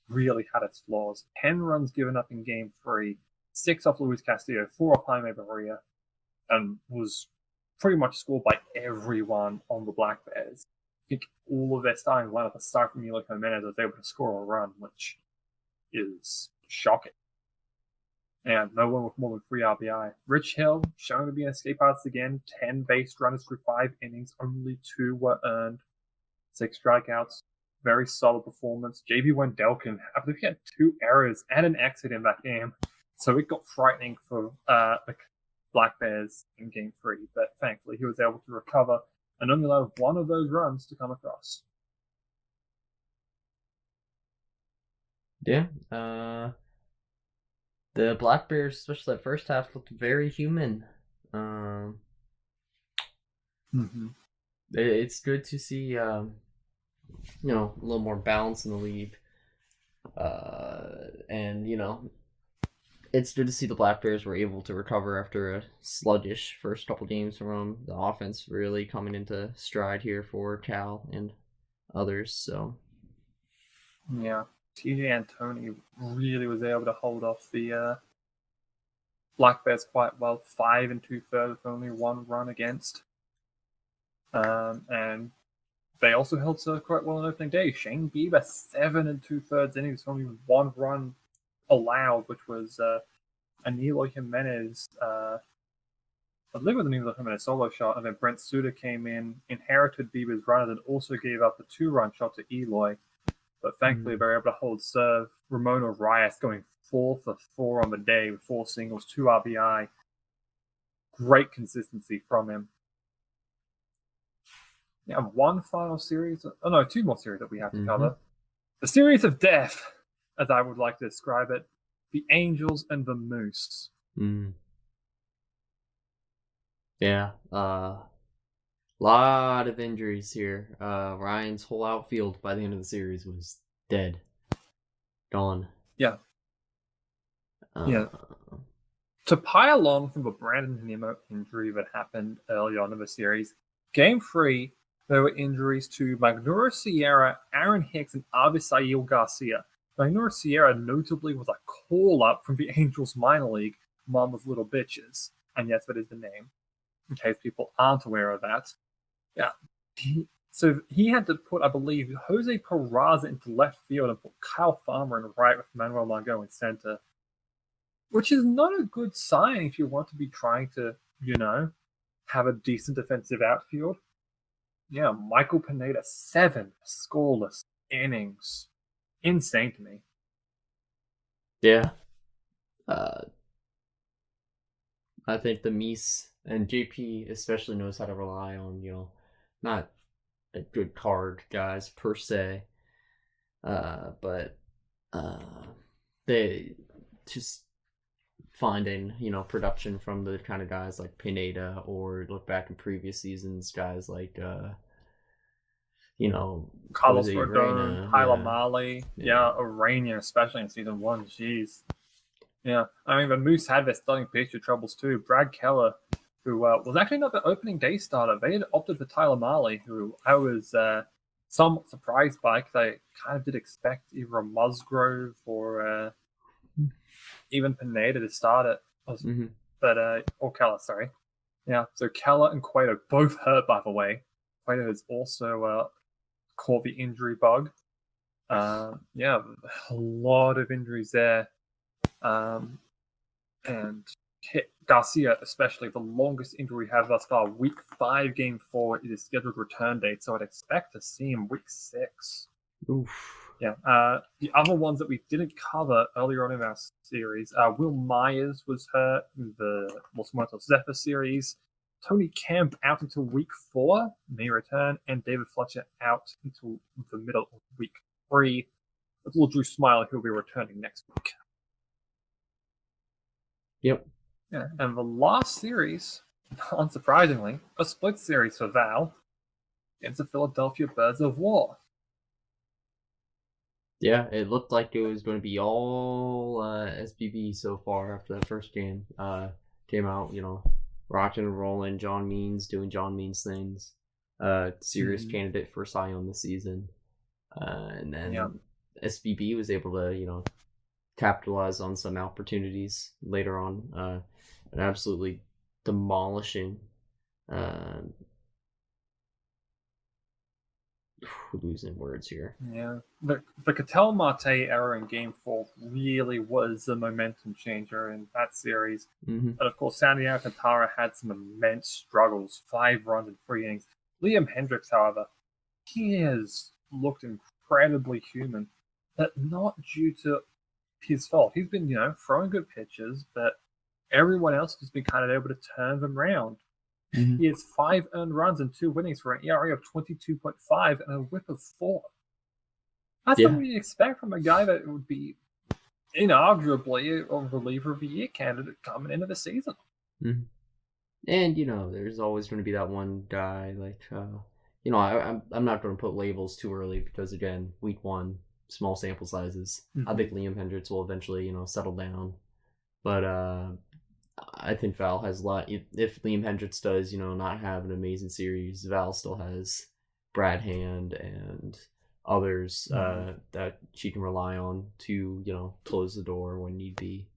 really had its flaws. 10 runs given up in Game 3, 6 off Luis Castillo, 4 off Jaime Barria, and was pretty much scored by everyone on the Black Bears. I think all of their starting lineup, aside from Eloy Jimenez, was able to score a run, which is shocking. And no one with more than 3 RBI. Rich Hill, showing to be an escape artist again. 10 base runners through 5 innings. Only 2 were earned. 6 strikeouts. Very solid performance. JB Wendelken, I believe he had 2 errors and an exit in that game. So it got frightening for the Black Bears in Game 3. But thankfully, he was able to recover and only allowed 1 of those runs to come across. Yeah. The Black Bears, especially that first half, looked very human. It's good to see, a little more balance in the league. And, it's good to see the Black Bears were able to recover after a sluggish first couple games from the offense really coming into stride here for Cal and others. So, yeah. TJ Antoni really was able to hold off the Black Bears quite well. 5 2/3 with only 1 run against. And they also held serve quite well on opening day. Shane Bieber, 7 2/3 innings, only 1 run allowed, which was an Eloy Jimenez, I believe it was an Eloy Jimenez solo shot, and then Brent Suter came in, inherited Bieber's run, and also gave up a 2-run shot to Eloy. But thankfully, they were able to hold serve. Ramon Arias going 4 for 4 on the day with 4 singles, 2 RBI. Great consistency from him. Yeah, 1 final series. 2 more series that we have to cover. The series of death, as I would like to describe it. The Angels and the Moose. Yeah. Lot of injuries here. Ryan's whole outfield by the end of the series was dead. Gone. Yeah. To pile on from the Brandon Nimmo injury that happened early on in the series, Game 3, there were injuries to Magnuro Sierra, Aaron Hicks, and Abisail Garcia. Magnuro Sierra notably was a call-up from the Angels minor league, Mom of Little Bitches. And yes, that is the name, in case people aren't aware of that. Yeah. So he had to put, I believe, Jose Peraza into left field and put Kyle Farmer in right with Manuel Margot in center. Which is not a good sign if you want to be trying to, have a decent defensive outfield. Yeah, Michael Pineda, 7 scoreless innings. Insane to me. Yeah. I think the Mies and JP especially knows how to rely on, not a good card guys per se, but they just finding, production from the kind of guys like Pineda, or look back in previous seasons, guys like, Carlos Jose Rodon, Urena, Tyler Marley, Urania, especially in season 1. Jeez. Yeah, I mean, the Moose had their starting pitcher troubles too. Brad Keller, who was actually not the opening day starter. They had opted for Tyler Marley, who I was somewhat surprised by because I kind of did expect either a Musgrove or even Pineda to start it. Mm-hmm. But or Keller, sorry. Yeah, so Keller and Cueto both hurt, by the way. Cueto has also caught the injury bug. Yeah, a lot of injuries there. And Garcia, especially, the longest injury we have thus far. Week 5, Game 4 is his scheduled return date, so I'd expect to see him Week 6. Oof. Yeah. The other ones that we didn't cover earlier on in our series, Will Myers was hurt in the Los Muertos Zephyr series. Tony Kemp out until Week 4, may return, and David Fletcher out until the middle of Week 3. With little Drew Smiley, who will be returning next week. Yep. Yeah, and the last series, unsurprisingly, a split series for Val against the Philadelphia Birds of War. Yeah, it looked like it was going to be all SBB so far after that first game. Came out, rocking and rolling. John Means doing John Means things. Serious candidate for Cy Young this season. And then SBB was able to, capitalize on some opportunities later on. And absolutely demolishing. Losing words here. Yeah, the Cattell Marte error in Game 4 really was the momentum changer in that series. Mm-hmm. And of course, Sandy Alcantara had some immense struggles, 5 runs in 3 innings. Liam Hendricks, however, he has looked incredibly human, but not due to his fault. He's been, throwing good pitches, but everyone else has been kind of able to turn them around. Mm-hmm. He has 5 earned runs and 2 innings for an ERA of 22.5 and a whip of 4. That's what we expect from a guy that would be inarguably a reliever of the year candidate coming into the season. Mm-hmm. And there's always going to be that one guy like I'm not going to put labels too early because again, week 1, small sample sizes. Mm-hmm. I think Liam Hendricks will eventually settle down, but I think Val has a lot. If Liam Hendricks does, not have an amazing series, Val still has Brad Hand and others that she can rely on to, close the door when need be.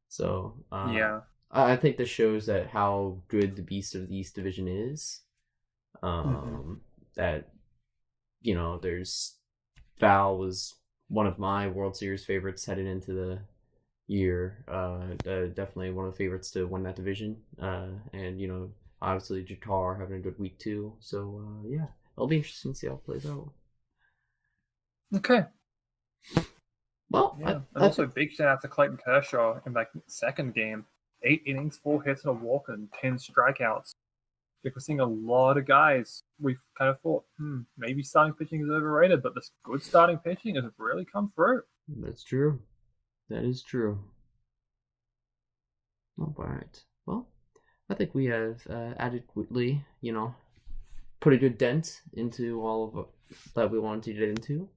So I think this shows that how good the Beast of the East Division is. That there's Val was one of my World Series favorites heading into the year. Definitely one of the favorites to win that division. And obviously Jakar having a good week too. So it'll be interesting to see how it plays out. Okay. Well, and also big shout out to Clayton Kershaw in that second game. 8 innings, 4 hits and a walk, and 10 strikeouts. We're seeing a lot of guys. We've kind of thought, maybe starting pitching is overrated, but this good starting pitching has really come through. That's true. That is true. All right. Well, I think we have adequately, put a good dent into all of that we wanted to get into.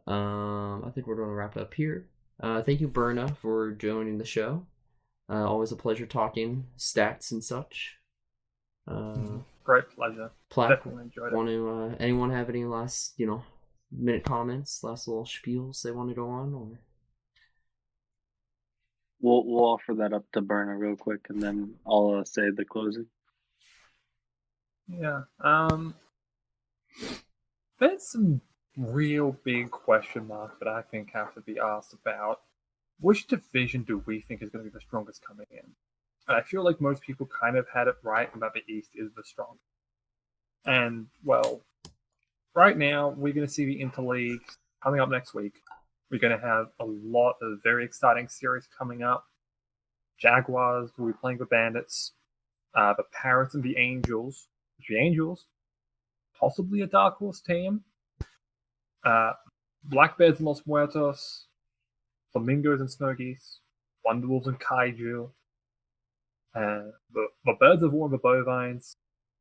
I think we're going to wrap it up here. Thank you, Berna, for joining the show. Always a pleasure talking stats and such. Great pleasure. Plack, definitely enjoyed it. Anyone have any last, minute comments, last little spiels they want to go on, or? We'll offer that up to Berna real quick, and then I'll say the closing. Yeah. There's some real big question marks that I think have to be asked about. Which division do we think is going to be the strongest coming in? And I feel like most people kind of had it right about the East is the strongest. And, well, right now, we're going to see the Interleague coming up next week. We're going to have a lot of very exciting series coming up. Jaguars will be playing the Bandits. The Parrots and the Angels. The Angels, possibly a dark horse team. Black Bears and Los Muertos. Flamingos and Snow Geese. Wonderwolves and Kaiju. The Birds of War and the Bovines.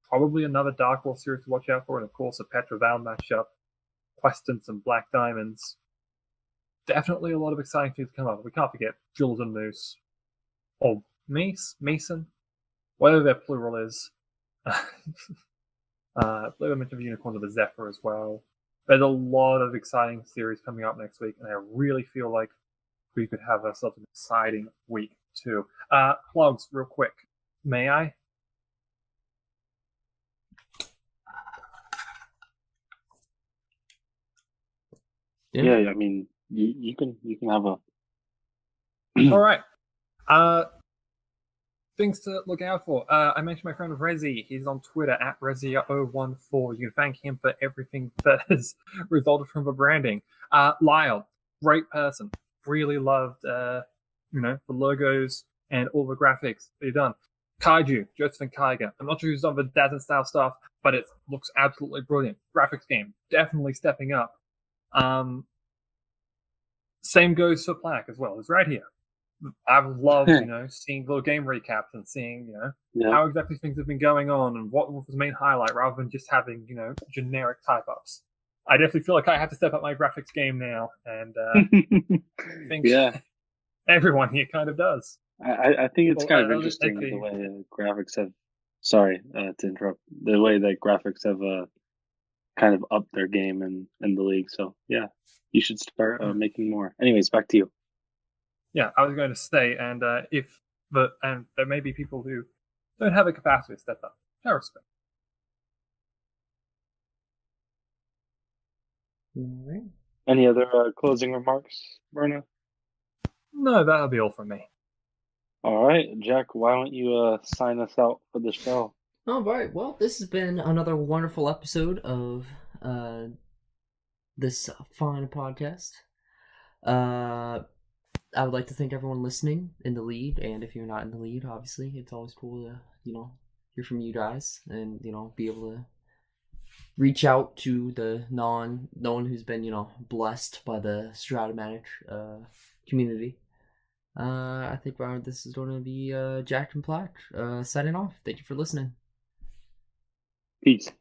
Probably another dark horse series to watch out for. And of course, a Petra-Val matchup. Questons and Black Diamonds. Definitely a lot of exciting things to come up. We can't forget Jules and Moose. Or Mason. whatever their plural is. Flavor Mint of Unicorn of the Zephyr as well. There's a lot of exciting series coming up next week, and I really feel like we could have ourselves an exciting week too. Plugs, real quick. May I? Yeah, I mean, you can have a. All right. Things to look out for. I mentioned my friend Rezi. He's on Twitter at Rezi014. You can thank him for everything that has resulted from the branding. Lyle, great person. Really loved, the logos and all the graphics they've done. Kaiju, Josephine Kaiga. I'm not sure who's done the Desert style stuff, but it looks absolutely brilliant. Graphics game, definitely stepping up. Same goes for Plack as well. It's right here. I've loved, seeing little game recaps and seeing, how exactly things have been going on and what was the main highlight rather than just having, generic type-ups. I definitely feel like I have to step up my graphics game now, and I think everyone here kind of does. I think it's kind of interesting the way graphics have. Sorry to interrupt. The way that graphics have kind of upped their game in the league. So yeah, you should start making more. Anyways, back to you. Yeah, I was going to say, and and there may be people who don't have the capacity to step up. I respect. All right. Any other closing remarks, Berna? No, that'll be all from me. All right, Jack, why don't you sign us out for the show? All right. Well, this has been another wonderful episode of this fine podcast. I would like to thank everyone listening in the lead, and if you're not in the lead, obviously, it's always cool to, hear from you guys and, be able to reach out to the no one who's been, blessed by the Stratomatic community. I think this is going to be Jack and Plack signing off. Thank you for listening. Peace.